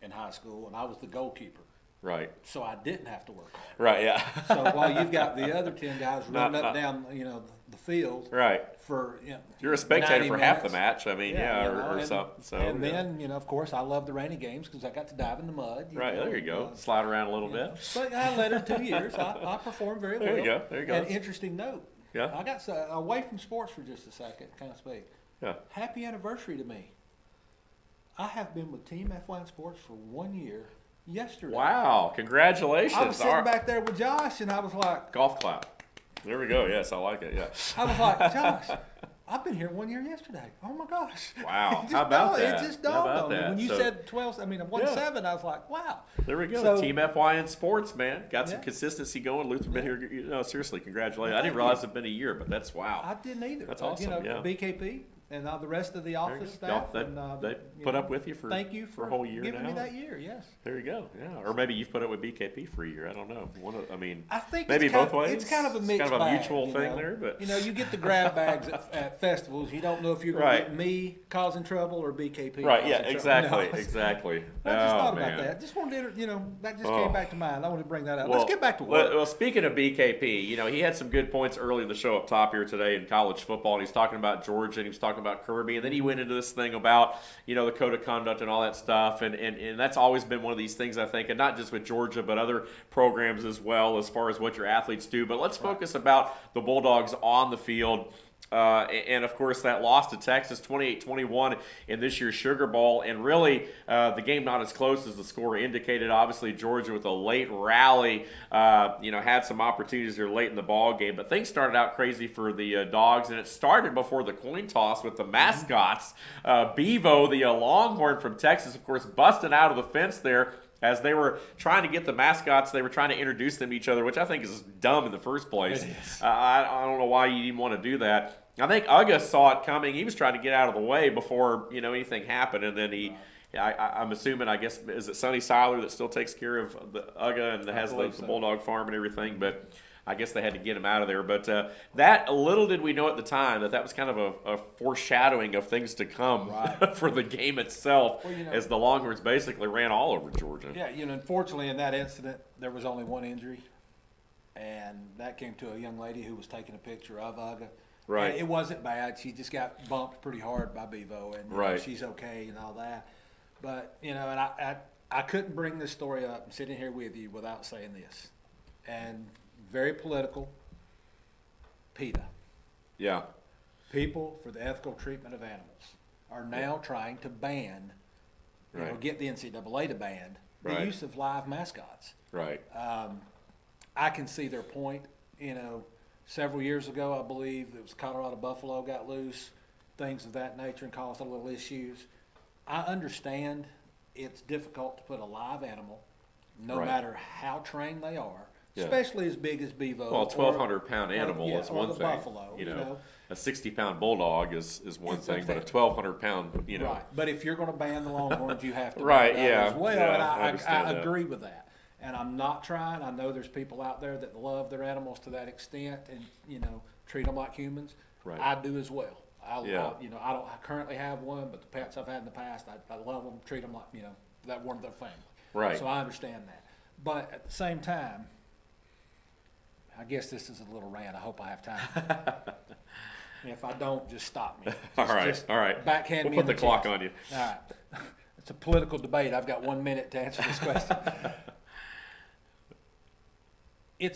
in high school, and I was the goalkeeper. Right. So I didn't have to work hard. Right, yeah. So while you've got the other 10 guys running up down, the field. Right. For, you're a spectator for minutes. Half the match. I mean, or something. So, and then, of course, I love the rainy games because I got to dive in the mud. Right, there you go. Slide around a little bit. But I led her 2 years. I performed very well. There you go. And interesting note. Yeah. I got away from sports for just a second, kind of speak. Yeah. Happy anniversary to me. I have been with Team FYN Sports for 1 year yesterday. Wow, congratulations. I was sitting back there with Josh, and I was like... Golf clap. There we go. Yes, I like it, yeah. I was like, "Josh, I've been here 1 year yesterday. Oh, my gosh." Wow, how about that? It just dawned on me. When you said 1-7, I was like, wow. There we go. Team FYN Sports, man. Got some consistency going. Luther been here. Seriously, congratulations. I didn't realize it had been a year, but that's wow. I didn't either. That's awesome, BKP. And the rest of the office staff. They put up with you for a whole year giving now. me that year, yes. There you go. Yeah, or maybe you've put up with BKP for a year. I don't know. I think maybe both ways. It's kind of a mixed kind of a bag, mutual thing there, but you get the grab bags at festivals. You don't know if you're going to get me causing trouble or BKP. Right. Yeah. Exactly. Exactly. I just thought about that. Just wanted to, that just came back to mind. I wanted to bring that up. Let's get back to work. Well, speaking of BKP, he had some good points early in the show up top here today in college football, and he's talking about Georgia and he was talking about Kirby, and then he went into this thing about the code of conduct and all that stuff, and that's always been one of these things, I think, and not just with Georgia but other programs as well, as far as what your athletes do. But let's focus about the Bulldogs on the field. And, of course, that loss to Texas 28-21 in this year's Sugar Bowl. And really, the game not as close as the score indicated. Obviously, Georgia with a late rally, had some opportunities there late in the ball game. But things started out crazy for the Dogs. And it started before the coin toss with the mascots. Bevo, the Longhorn from Texas, of course, busting out of the fence there. As they were trying to get the mascots, they were trying to introduce them to each other, which I think is dumb in the first place. I don't know why you even want to do that. I think Uga saw it coming. He was trying to get out of the way before anything happened, and then I'm assuming, I guess, is it Sonny Seiler that still takes care of the Uga and has the Bulldog farm and everything? But I guess they had to get him out of there. But that, little did we know at the time that was kind of a foreshadowing of things to come for the game itself, as the Longhorns basically ran all over Georgia. Yeah, unfortunately in that incident, there was only one injury, and that came to a young lady who was taking a picture of Uga. Right. And it wasn't bad. She just got bumped pretty hard by Bevo, and you know, she's okay and all that. But, and I couldn't bring this story up and sitting here with you without saying this. And very political, PETA. Yeah. People for the Ethical Treatment of Animals are now trying to ban, get the NCAA to ban the use of live mascots. Right. I can see their point. Several years ago, I believe it was Colorado Buffalo got loose, things of that nature, and caused a little issues. I understand it's difficult to put a live animal, no matter how trained they are, especially as big as Bevo. Well, a 1,200-pound animal is one thing. Buffalo, a 60-pound bulldog is one thing, but a 1,200-pound, Right, but if you're going to ban the Longhorns, you have to ban that as well, and I agree with that. And I'm not trying. I know there's people out there that love their animals to that extent and, treat them like humans. Right. I do as well. I don't currently have one, but the pets I've had in the past, I love them, treat them like, that one of their family. Right. So I understand that. But at the same time, I guess this is a little rant. I hope I have time. If I don't, just stop me. All right. Backhand me. We'll put the clock on you. All right. It's a political debate. I've got 1 minute to answer this question.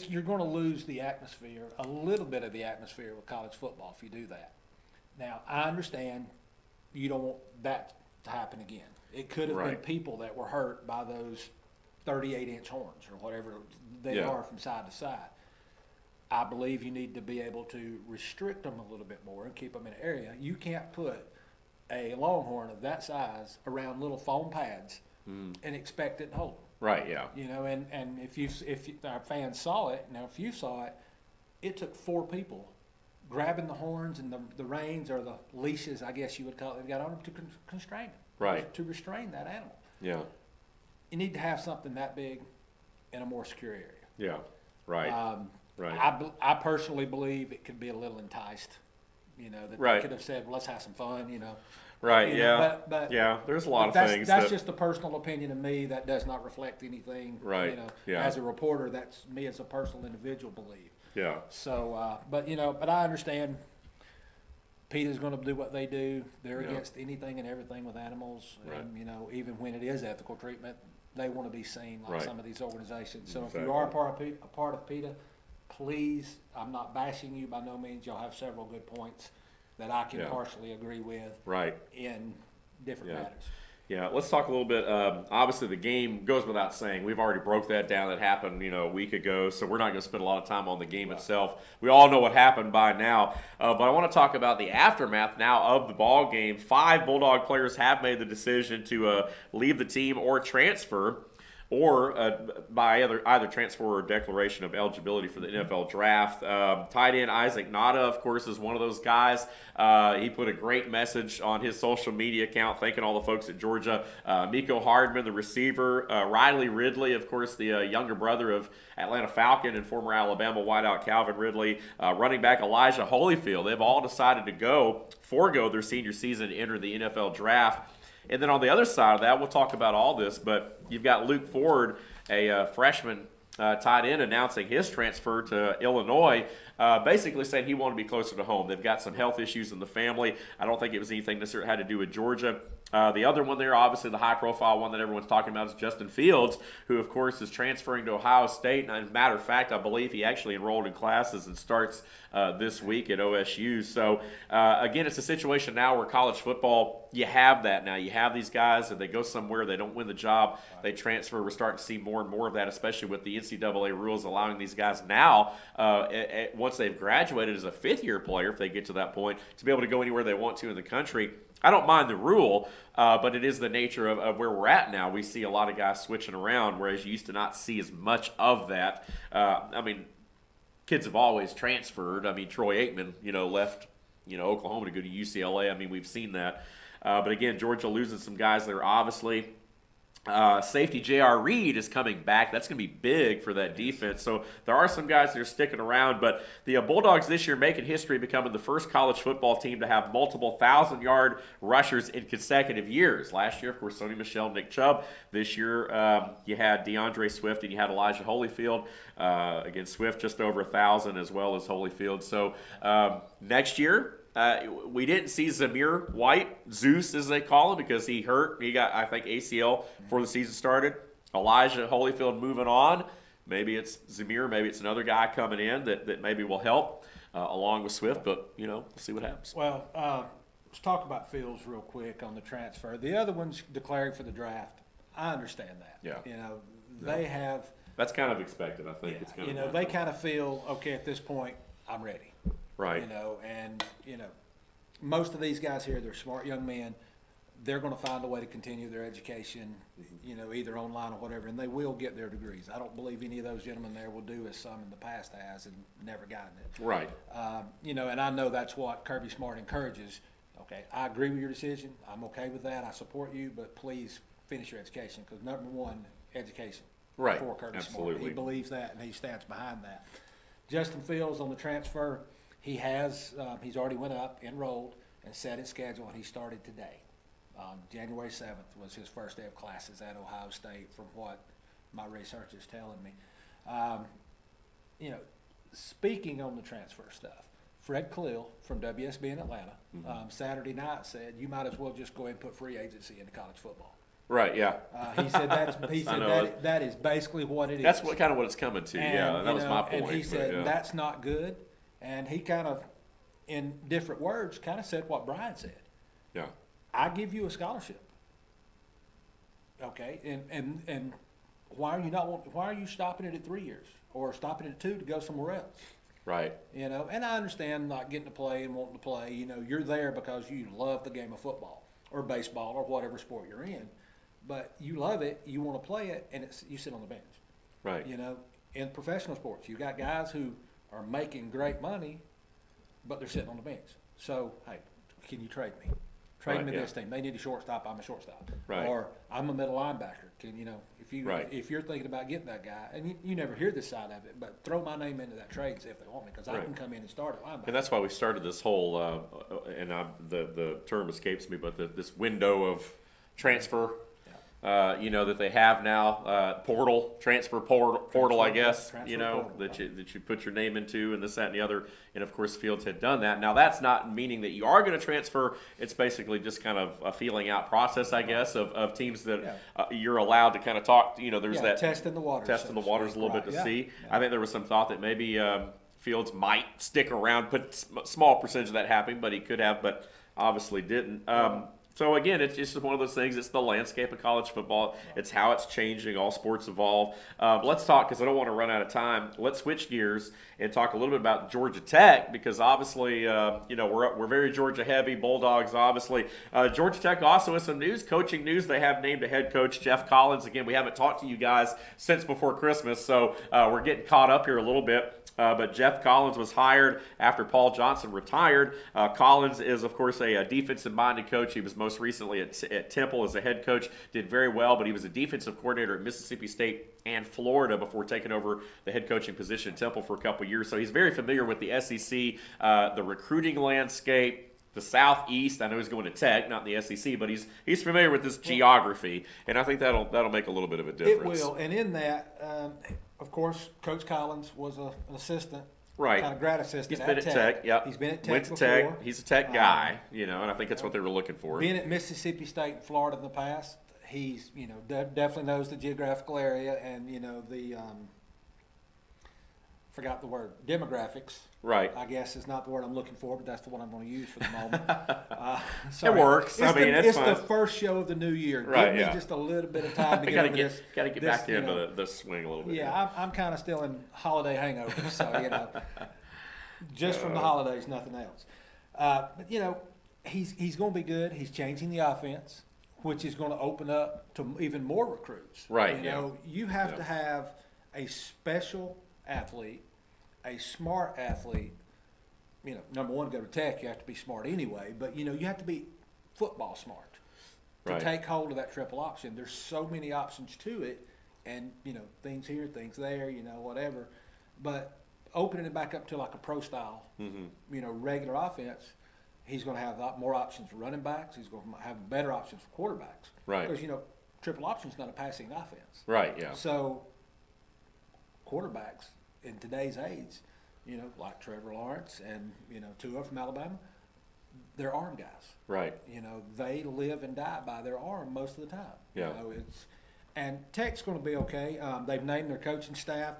You're going to lose the atmosphere, a little bit of the atmosphere with college football if you do that. Now, I understand you don't want that to happen again. It could have been people that were hurt by those 38-inch horns or whatever they are from side to side. I believe you need to be able to restrict them a little bit more and keep them in an area. You can't put a Longhorn of that size around little foam pads and expect it to hold them. Right, yeah. And if our fans saw it, now if you saw it, it took 4 people grabbing the horns and the reins or the leashes, I guess you would call it, they got on them to constrain it. Right. To restrain that animal. Yeah. You need to have something that big in a more secure area. Yeah, right. Right. I personally believe it could be a little enticed, that they could have said, well, let's have some fun, Right, But there's a lot of things. That's just a personal opinion of me. That does not reflect anything, as a reporter. That's me as a personal individual believe. Yeah. So, but I understand PETA's going to do what they do. They're against anything and everything with animals. Right. And, even when it is ethical treatment, they want to be seen like some of these organizations. So exactly. if you are a part of PETA, please, I'm not bashing you by no means. Y'all have several good points that I can partially agree with in different matters. Yeah, let's talk a little bit. Obviously, the game goes without saying. We've already broke that down. That happened, a week ago, so we're not going to spend a lot of time on the game itself. We all know what happened by now. But I want to talk about the aftermath now of the ball game. 5 Bulldog players have made the decision to leave the team or transfer, or by either transfer or declaration of eligibility for the NFL draft. Tight end Isaac Nada, of course, is one of those guys. He put a great message on his social media account thanking all the folks at Georgia. Miko Hardman, the receiver. Riley Ridley, of course, the younger brother of Atlanta Falcon and former Alabama wideout Calvin Ridley. Running back Elijah Holyfield. They've all decided to forego their senior season to enter the NFL draft. And then on the other side of that, we'll talk about all this, but you've got Luke Ford, a freshman tight end, announcing his transfer to Illinois, basically saying he wanted to be closer to home. They've got some health issues in the family. I don't think it was anything necessarily had to do with Georgia. The other one there, obviously the high-profile one that everyone's talking about, is Justin Fields, who, of course, is transferring to Ohio State. And as a matter of fact, I believe he actually enrolled in classes and starts this week at OSU. So, again, it's a situation now where college football, you have that now. You have these guys, if they go somewhere, they don't win the job, they transfer. We're starting to see more and more of that, especially with the NCAA rules allowing these guys now, once they've graduated as a fifth-year player, if they get to that point, to be able to go anywhere they want to in the country. I don't mind the rule, but it is the nature of where we're at now. We see a lot of guys switching around, whereas you used to not see as much of that. Kids have always transferred. Troy Aikman, left, Oklahoma to go to UCLA. We've seen that. But again, Georgia losing some guys there, obviously. Safety J.R. Reed is coming back. That's going to be big for that defense. So there are some guys that are sticking around. But the Bulldogs this year making history, becoming the first college football team to have multiple 1,000-yard rushers in consecutive years. Last year, of course, Sony Michel, Nick Chubb. This year, you had DeAndre Swift and you had Elijah Holyfield. Again, Swift just over 1,000 as well as Holyfield. So next year, we didn't see Zamir White, Zeus as they call him, because he hurt. He got, I think, ACL before the season started. Elijah Holyfield moving on. Maybe it's Zamir, maybe it's another guy coming in that maybe will help along with Swift, but, we'll see what happens. Well, let's talk about Fields real quick on the transfer. The other one's declaring for the draft. I understand that. Yeah. They have. That's kind of expected, I think. It's kind of they kind of feel, okay, at this point, I'm ready. Right. Most of these guys here, they're smart young men. They're going to find a way to continue their education, either online or whatever, and they will get their degrees. I don't believe any of those gentlemen there will do as some in the past has and never gotten it. Right. And I know that's what Kirby Smart encourages. Okay, I agree with your decision. I'm okay with that. I support you, but please finish your education, because number one, education. Right. For Kirby Absolutely. Smart. He believes that, and he stands behind that. Justin Fields on the transfer. He's already went up, enrolled, and set his schedule, and he started today. January 7th was his first day of classes at Ohio State, from what my research is telling me. Speaking on the transfer stuff, Fred Khalil from WSB in Atlanta, Saturday night said, you might as well just go ahead and put free agency into college football. Right, yeah. He said that is basically what it is. That's kind of what it's coming to, and, that was my point. And he said that's not good, and he kind of, in different words, kind of said what Brian said. Yeah. I give you a scholarship. Okay, and why are you stopping it at 3 years or stopping it at 2 to go somewhere else? Right. And I understand not getting to play and wanting to play. You're there because you love the game of football or baseball or whatever sport you're in, but you love it, you want to play it, and you sit on the bench. Right. In professional sports, you got guys who are making great money, but they're sitting on the bench. So, hey, can you trade me? Trade me this team. They need a shortstop. I'm a shortstop. Right. Or I'm a middle linebacker. Right. If you're thinking about getting that guy, and you never hear this side of it, but throw my name into that trade and see if they want me, because I can come in and start at linebacker. And that's why we started this whole, the term escapes me, but this window of transfer. That they have now, transfer portal, I guess, that you put your name into, and this, that, and the other. And of course, Fields had done that. Now, that's not meaning that you are going to transfer. It's basically just kind of a feeling out process, I guess, of teams that you're allowed to kind of talk. There's that testing the waters, a little bit to see. I think there was some thought that maybe Fields might stick around, put a small percentage of that happening, but he could have, but obviously didn't. So, again, it's just one of those things. It's the landscape of college football. It's how it's changing. All sports evolve. Let's talk, because I don't want to run out of time. Let's switch gears and talk a little bit about Georgia Tech, because obviously, we're very Georgia-heavy. Bulldogs, obviously. Georgia Tech also has some news, coaching news. They have named a head coach, Jeff Collins. Again, we haven't talked to you guys since before Christmas, so we're getting caught up here a little bit. But Jeff Collins was hired after Paul Johnson retired. Collins is, of course, a defensive-minded coach. He was most recently at Temple as a head coach. Did very well, but he was a defensive coordinator at Mississippi State and Florida before taking over the head coaching position at Temple for a couple years. So he's very familiar with the SEC, the recruiting landscape, the Southeast. I know he's going to Tech, not the SEC, but he's familiar with this geography, and I think that'll make a little bit of a difference. It will, and in that, of course, Coach Collins was an assistant, right? Kind of grad assistant. He's been at Tech. Yep. He's been at Tech. Went to before. Tech. He's a Tech guy, and I think that's what they were looking for. Being at Mississippi State and Florida in the past, he's definitely knows the geographical area and the forgot the word, demographics. Right. I guess is not the word I'm looking for, but that's the one I'm going to use for the moment. It works. It's fine. the first show of the new year. Right, Give me just a little bit of time to get over this. Got to get back into the swing a little bit. Yeah, I'm kind of still in holiday hangover, so just from the holidays, nothing else. But he's going to be good. He's changing the offense, which is going to open up to even more recruits. Right. You have to have a special athlete, a smart athlete. Number one, go to Tech. You have to be smart anyway, but you have to be football smart. to Right. take hold of that triple option. There's so many options to it, and things here, things there, whatever. But opening it back up to like a pro style, regular offense, he's going to have a lot more options for running backs. He's going to have better options for quarterbacks. Right. Because triple option is not a passing offense. Right. Yeah. So quarterbacks in today's age, like Trevor Lawrence and Tua from Alabama, they're arm guys. Right. They live and die by their arm most of the time. Yeah. And Tech's going to be okay. They've named their coaching staff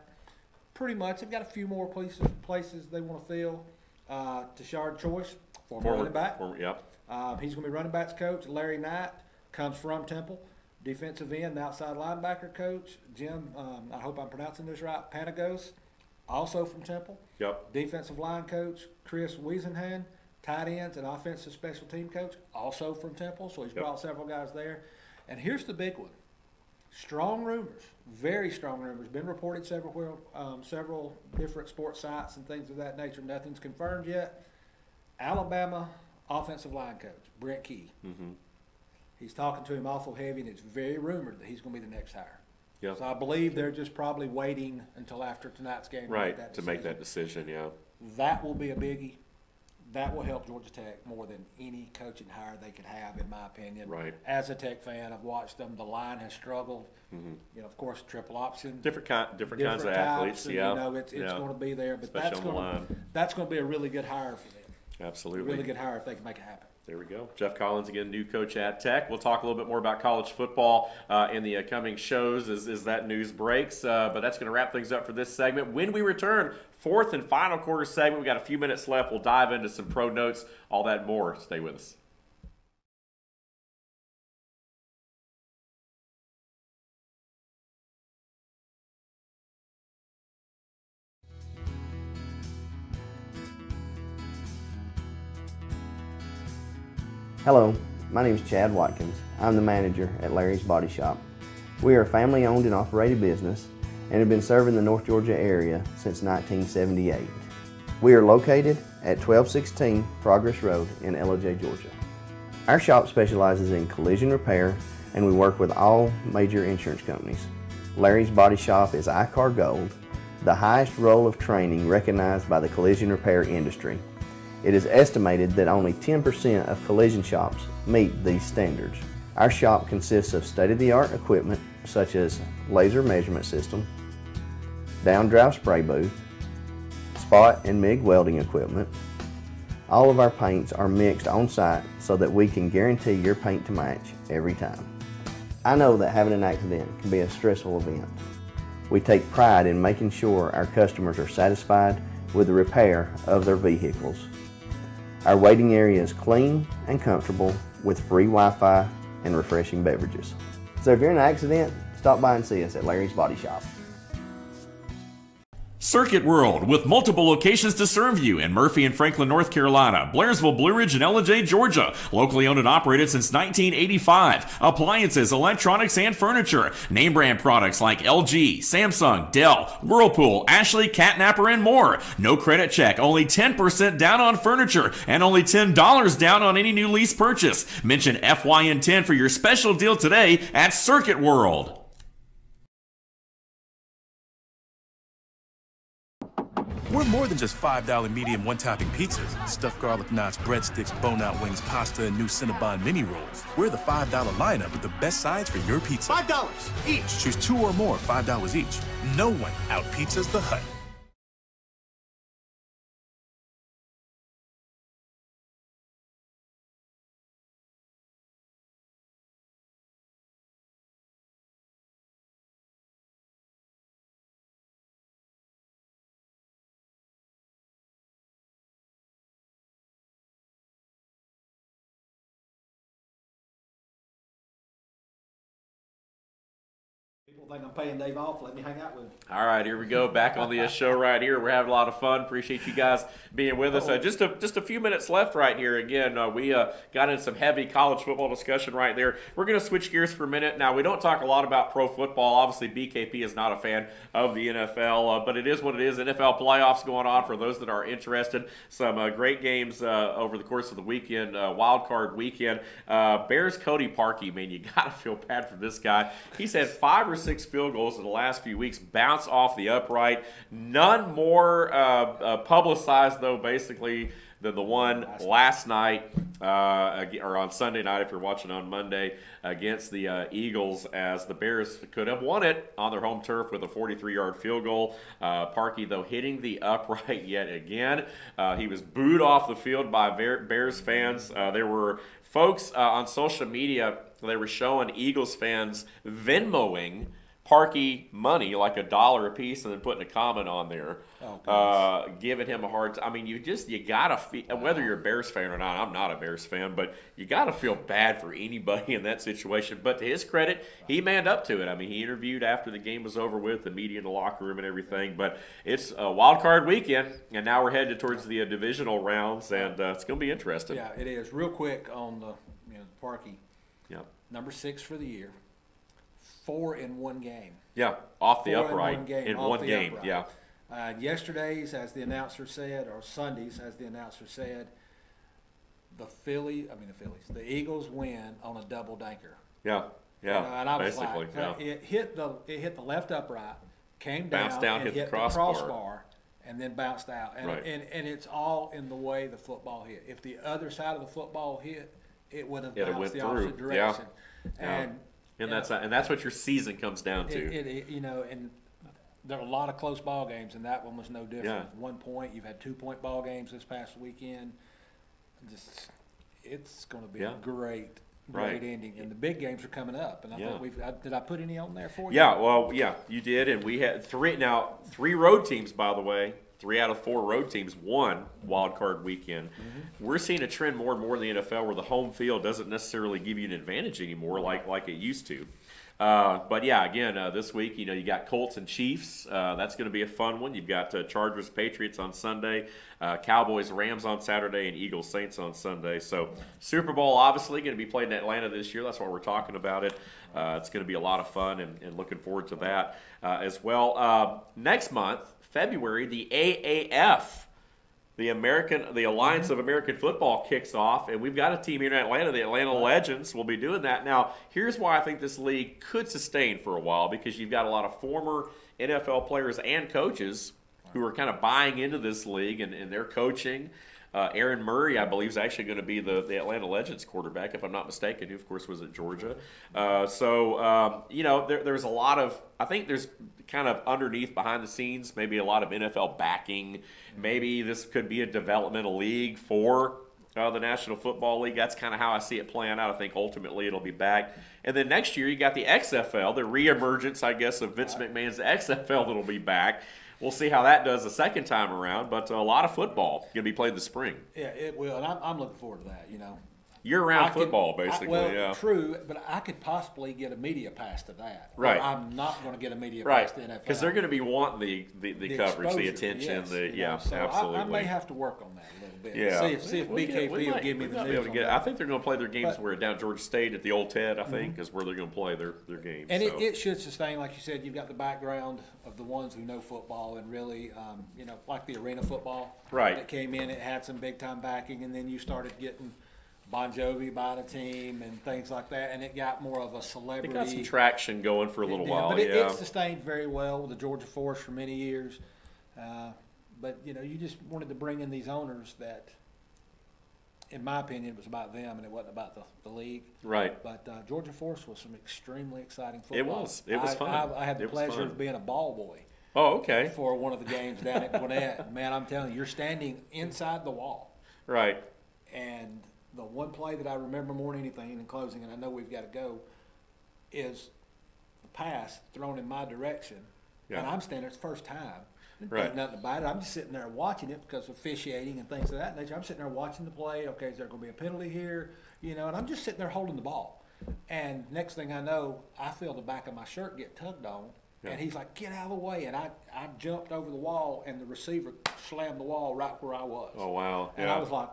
pretty much. They've got a few more places they want to fill. Tashard Choice, former running back. Yep. He's going to be running backs coach. Larry Knight comes from Temple. Defensive end, outside linebacker coach. Jim, I hope I'm pronouncing this right, Panagos, also from Temple. Yep. Defensive line coach, Chris Wiesenhan. Tight ends and offensive special team coach, also from Temple. So he's brought several guys there. And here's the big one. Strong rumors, very strong rumors, been reported several different sports sites and things of that nature. Nothing's confirmed yet. Alabama offensive line coach, Brent Key. Mm-hmm. He's talking to him awful heavy, and it's very rumored that he's going to be the next hire. Yep. So I believe they're just probably waiting until after tonight's game to make that decision, yeah. That will be a biggie. That will help Georgia Tech more than any coaching hire they could have, in my opinion. Right. As a Tech fan, I've watched them. The line has struggled. Mm-hmm. Of course, triple option. Different kinds of athletes. And, yeah. It's going to be there, but Especially that's going to be a really good hire for them. Absolutely. Really good hire if they can make it happen. There we go. Jeff Collins, again, new coach at Tech. We'll talk a little bit more about college football in the coming shows as that news breaks. But that's going to wrap things up for this segment. When we return, fourth and final quarter segment, we've got a few minutes left. We'll dive into some pro notes, all that and more. Stay with us. Hello, my name is Chad Watkins. I'm the manager at Larry's Body Shop. We are a family-owned and operated business and have been serving the North Georgia area since 1978. We are located at 1216 Progress Road in LOJ, Georgia. Our shop specializes in collision repair, and we work with all major insurance companies. Larry's Body Shop is ICAR Gold, the highest role of training recognized by the collision repair industry. It is estimated that only 10% of collision shops meet these standards. Our shop consists of state-of-the-art equipment such as laser measurement system, down-drive spray booth, spot and MIG welding equipment. All of our paints are mixed on-site so that we can guarantee your paint to match every time. I know that having an accident can be a stressful event. We take pride in making sure our customers are satisfied with the repair of their vehicles. Our waiting area is clean and comfortable with free Wi-Fi and refreshing beverages. So if you're in an accident, stop by and see us at Larry's Body Shop. Circuit World, with multiple locations to serve you in Murphy and Franklin, North Carolina, Blairsville, Blue Ridge, and LJ, Georgia. Locally owned and operated since 1985. Appliances, electronics, and furniture. Name brand products like LG, Samsung, Dell, Whirlpool, Ashley, Catnapper, and more. No credit check, only 10% down on furniture, and only $10 down on any new lease purchase. Mention FYN 10 for your special deal today at Circuit World. We're more than just $5 medium one-topping pizzas, stuffed garlic knots, breadsticks, bone-out wings, pasta, and new Cinnabon mini rolls. We're the $5 lineup with the best sides for your pizza. $5 each. Choose 2 or more, $5 each. No one out-pizzas the Hut. People think I'm paying Dave off. Let me hang out with him. All right, here we go. Back on the show right here. We're having a lot of fun. Appreciate you guys being with us. Just a few minutes left right here. Again, we got in some heavy college football discussion right there. We're going to switch gears for a minute. Now, we don't talk a lot about pro football. Obviously, BKP is not a fan of the NFL, but it is what it is. NFL playoffs going on for those that are interested. Some great games over the course of the weekend, wild card weekend. Bears Cody Parkey, man, you got to feel bad for this guy. He's had 5 or 6 field goals in the last few weeks, bounce off the upright. None more publicized, though, basically, than the one last night, or on Sunday night, if you're watching on Monday, against the Eagles, as the Bears could have won it on their home turf with a 43-yard field goal. Parkey, though, hitting the upright yet again. He was booed off the field by Bears fans. There were folks on social media, they were showing Eagles fans Venmoing Parkey money, like $1 a piece, and then putting a comment on there, giving him a hard time. I mean, you gotta feel, whether you're a Bears fan or not. I'm not a Bears fan, but you gotta feel bad for anybody in that situation. But to his credit, he manned up to it. I mean, he interviewed after the game was over with the media in the locker room and everything. But it's a wild card weekend, and now we're headed towards the divisional rounds, and it's gonna be interesting. Yeah, it is. Real quick on the Parkey. Yeah. Number 6 for the year. 4 in one game. Yeah, off the 4 upright in one the game. upright. Yeah. Yesterday's, as the announcer said, or Sunday's, as the announcer said, the Eagles win on a double danker. Yeah. Yeah. And I was basically, like, yeah. it hit the left upright, came Bounced down, and hit the crossbar, crossbar. and then bounced out. And, Right. and it's all in the way the football hit. If the other side of the football hit, it would have bounced went the through. opposite direction. Yeah. And that's what your season comes down to. And there are a lot of close ball games, and that one was no different. Yeah. 1 point. You've had 2-point ball games this past weekend. It's going to be a great ending, and the big games are coming up. And I think did I put any on there for you? Yeah, well, yeah, you did, and we had 3 road teams, by the way. 3 out of 4 road teams won wild card weekend. Mm-hmm. We're seeing a trend more and more in the NFL where the home field doesn't necessarily give you an advantage anymore like it used to. But yeah, again, this week, you got Colts and Chiefs. That's going to be a fun one. You've got Chargers, Patriots on Sunday, Cowboys, Rams on Saturday, and Eagles, Saints on Sunday. So Super Bowl obviously going to be played in Atlanta this year. That's why we're talking about it. It's going to be a lot of fun, and looking forward to that as well. Next month, February, the AAF, the Alliance of American Football, kicks off, and we've got a team here in Atlanta, the Atlanta Legends, will be doing that. Now, here's why I think this league could sustain for a while, because you've got a lot of former NFL players and coaches who are kind of buying into this league, and they're coaching. Aaron Murray, I believe, is actually going to be the Atlanta Legends quarterback, if I'm not mistaken, who, of course, was at Georgia. There's a lot of – I think there's kind of underneath, behind the scenes, maybe a lot of NFL backing. Maybe this could be a developmental league for the National Football League. That's kind of how I see it playing out. I think ultimately it'll be back. And then next year you got the XFL, the reemergence, I guess, of Vince McMahon's XFL that'll be back. We'll see how that does the second time around, but a lot of football going to be played this spring. Yeah, it will, and I'm looking forward to that, Year-round football, basically, well, true, but I could possibly get a media pass to that. Right. I'm not going to get a media pass to NFL. Because they're going to be wanting the coverage, exposure, the attention, yes, so absolutely. I may have to work on that a little bit. Yeah. See if BKP will give me the news on that. I think they're going to play their games down Georgia State at the Old Ted, I think, is where they're going to play their games. And it should sustain, like you said, you've got the background of the ones who know football and really, like the arena football. Right. That came in, it had some big-time backing, and then you started getting Bon Jovi buying a team and things like that, and it got more of a celebrity. It got some traction going for a little while, but it sustained very well with the Georgia Force for many years. But, you just wanted to bring in these owners that, in my opinion, it was about them and it wasn't about the league. Right. But Georgia Force was some extremely exciting football. It was fun. I had the pleasure of being a ball boy. Oh, okay. For one of the games down at Gwinnett. Man, I'm telling you, you're standing inside the wall. Right. And the one play that I remember more than anything in closing, and I know we've got to go, is the pass thrown in my direction. Yeah. And I'm standing there, it's the first time. Right. Ain't nothing about it. I'm just sitting there watching it because of officiating and things of that nature. I'm sitting there watching the play. Okay, is there going to be a penalty here? And I'm just sitting there holding the ball. And next thing I know, I feel the back of my shirt get tugged on. And he's like, get out of the way. And I jumped over the wall, and the receiver slammed the wall right where I was. Oh, wow. And I was like,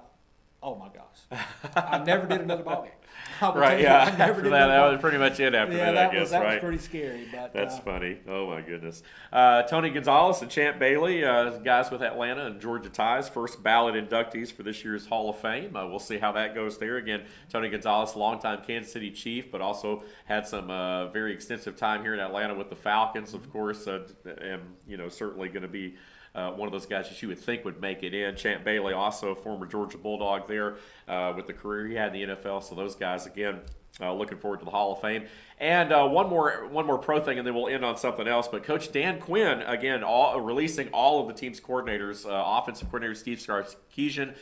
oh, my gosh. I never did another ball game. Right, yeah. After that was pretty much it after that, I guess, that right? was pretty scary. But that's funny. Oh, my goodness. Tony Gonzalez and Champ Bailey, guys with Atlanta and Georgia ties, first ballot inductees for this year's Hall of Fame. We'll see how that goes there. Again, Tony Gonzalez, longtime Kansas City Chief, but also had some very extensive time here in Atlanta with the Falcons, of course, and, certainly going to be one of those guys that you would think would make it in. Champ Bailey, also a former Georgia Bulldog there with the career he had in the NFL. So those guys, again, looking forward to the Hall of Fame. And one more pro thing, and then we'll end on something else. But Coach Dan Quinn, again, releasing all of the team's coordinators, offensive coordinator Steve Sarkisian,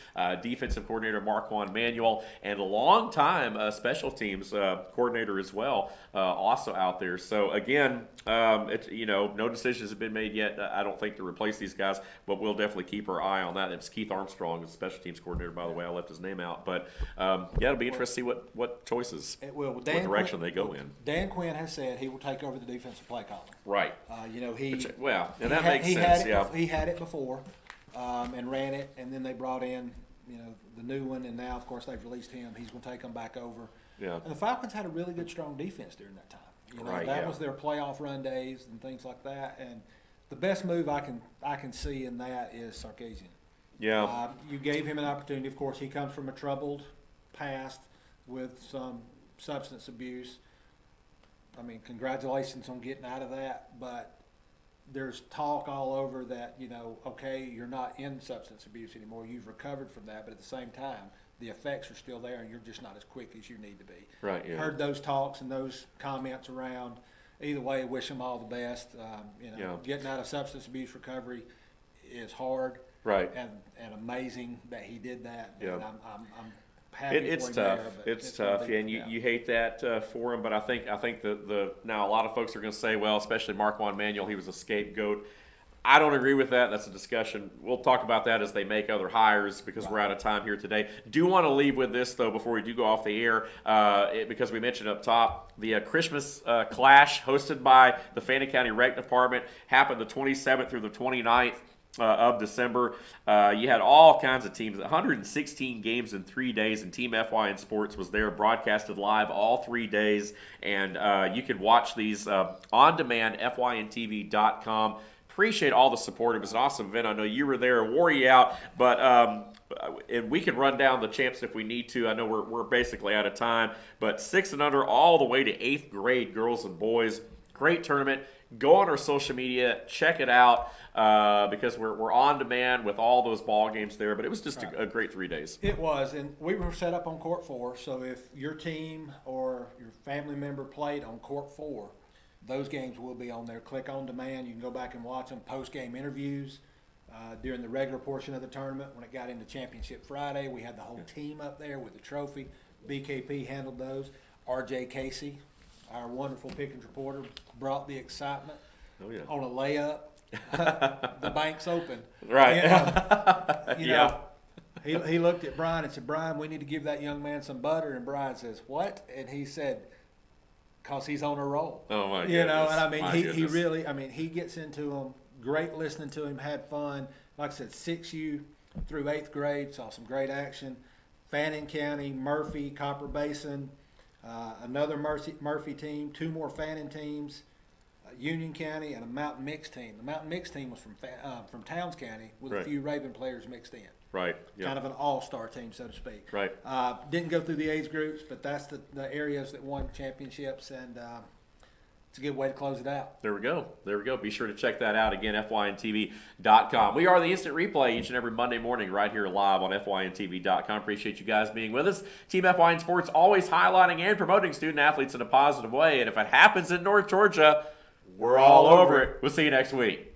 defensive coordinator Marquand Manuel, and a long-time special teams coordinator as well, also out there. So, again, no decisions have been made yet, I don't think, to replace these guys, but we'll definitely keep our eye on that. It's Keith Armstrong, the special teams coordinator, by the way. I left his name out. But, it'll be interesting to see what choices, what direction they go in. Dan Quinn has said he will take over the defensive play calling. Right. And that makes sense. He had it before, and ran it, and then they brought in, the new one, and now, of course, they've released him. He's going to take them back over. Yeah. And the Falcons had a really good, strong defense during that time. That was their playoff run days and things like that. And the best move I can see in that is Sarkisian. Yeah. You gave him an opportunity. Of course, he comes from a troubled past with some substance abuse. I mean, congratulations on getting out of that, but there's talk all over that, okay, you're not in substance abuse anymore. You've recovered from that, but at the same time, the effects are still there, and you're just not as quick as you need to be. Right, yeah. Heard those talks and those comments around. Either way, wish him all the best. Getting out of substance abuse recovery is hard. Right. And amazing that he did that. Yeah. And I'm happy it's for him tough. there, It's tough, and you hate that for him. But I think now a lot of folks are going to say, well, especially Marquand Manuel, he was a scapegoat. I don't agree with that. That's a discussion. We'll talk about that as they make other hires because we're out of time here today. Do want to leave with this, though, before we do go off the air, because we mentioned up top, the Christmas Clash hosted by the Fannin County Rec Department happened the 27th through the 29th. Of December. You had all kinds of teams, 116 games in 3 days, and Team FYN Sports was there, broadcasted live all 3 days, and you can watch these on demand, FYNTV.com. Appreciate all the support. It was an awesome event. I know you were there, wore you out, but and we can run down the champs if we need to. I know we're basically out of time, but 6 and under all the way to 8th grade girls and boys. Great tournament. Go on our social media, check it out, because we're on demand with all those ball games there. But it was just a great 3 days. It was, and we were set up on court 4. So if your team or your family member played on court 4, those games will be on there. Click on demand. You can go back and watch them. Post-game interviews during the regular portion of the tournament. When it got into Championship Friday, we had the whole team up there with the trophy. BKP handled those. R.J. Casey, our wonderful Pickens reporter, brought the excitement on a layup. The bank's open. Right. He looked at Brian and said, Brian, we need to give that young man some butter. And Brian says, what? And he said, because he's on a roll. Oh, my goodness. And I mean, he really, he gets into them. Great listening to him, had fun. Like I said, 6U through 8th grade, saw some great action. Fannin County, Murphy, Copper Basin, another Murphy team, 2 more Fannin teams, Union County, and a Mountain Mixed team. The Mountain Mixed team was from Towns County with a few Raven players mixed in. Right. Yep. Kind of an all-star team, so to speak. Right. Didn't go through the age groups, but that's the areas that won championships, and it's a good way to close it out. There we go. Be sure to check that out. Again, FYNTV.com. We are the Instant Replay each and every Monday morning right here live on FYNTV.com. Appreciate you guys being with us. Team FYN Sports always highlighting and promoting student athletes in a positive way. And if it happens in North Georgia, we're all over it. We'll see you next week.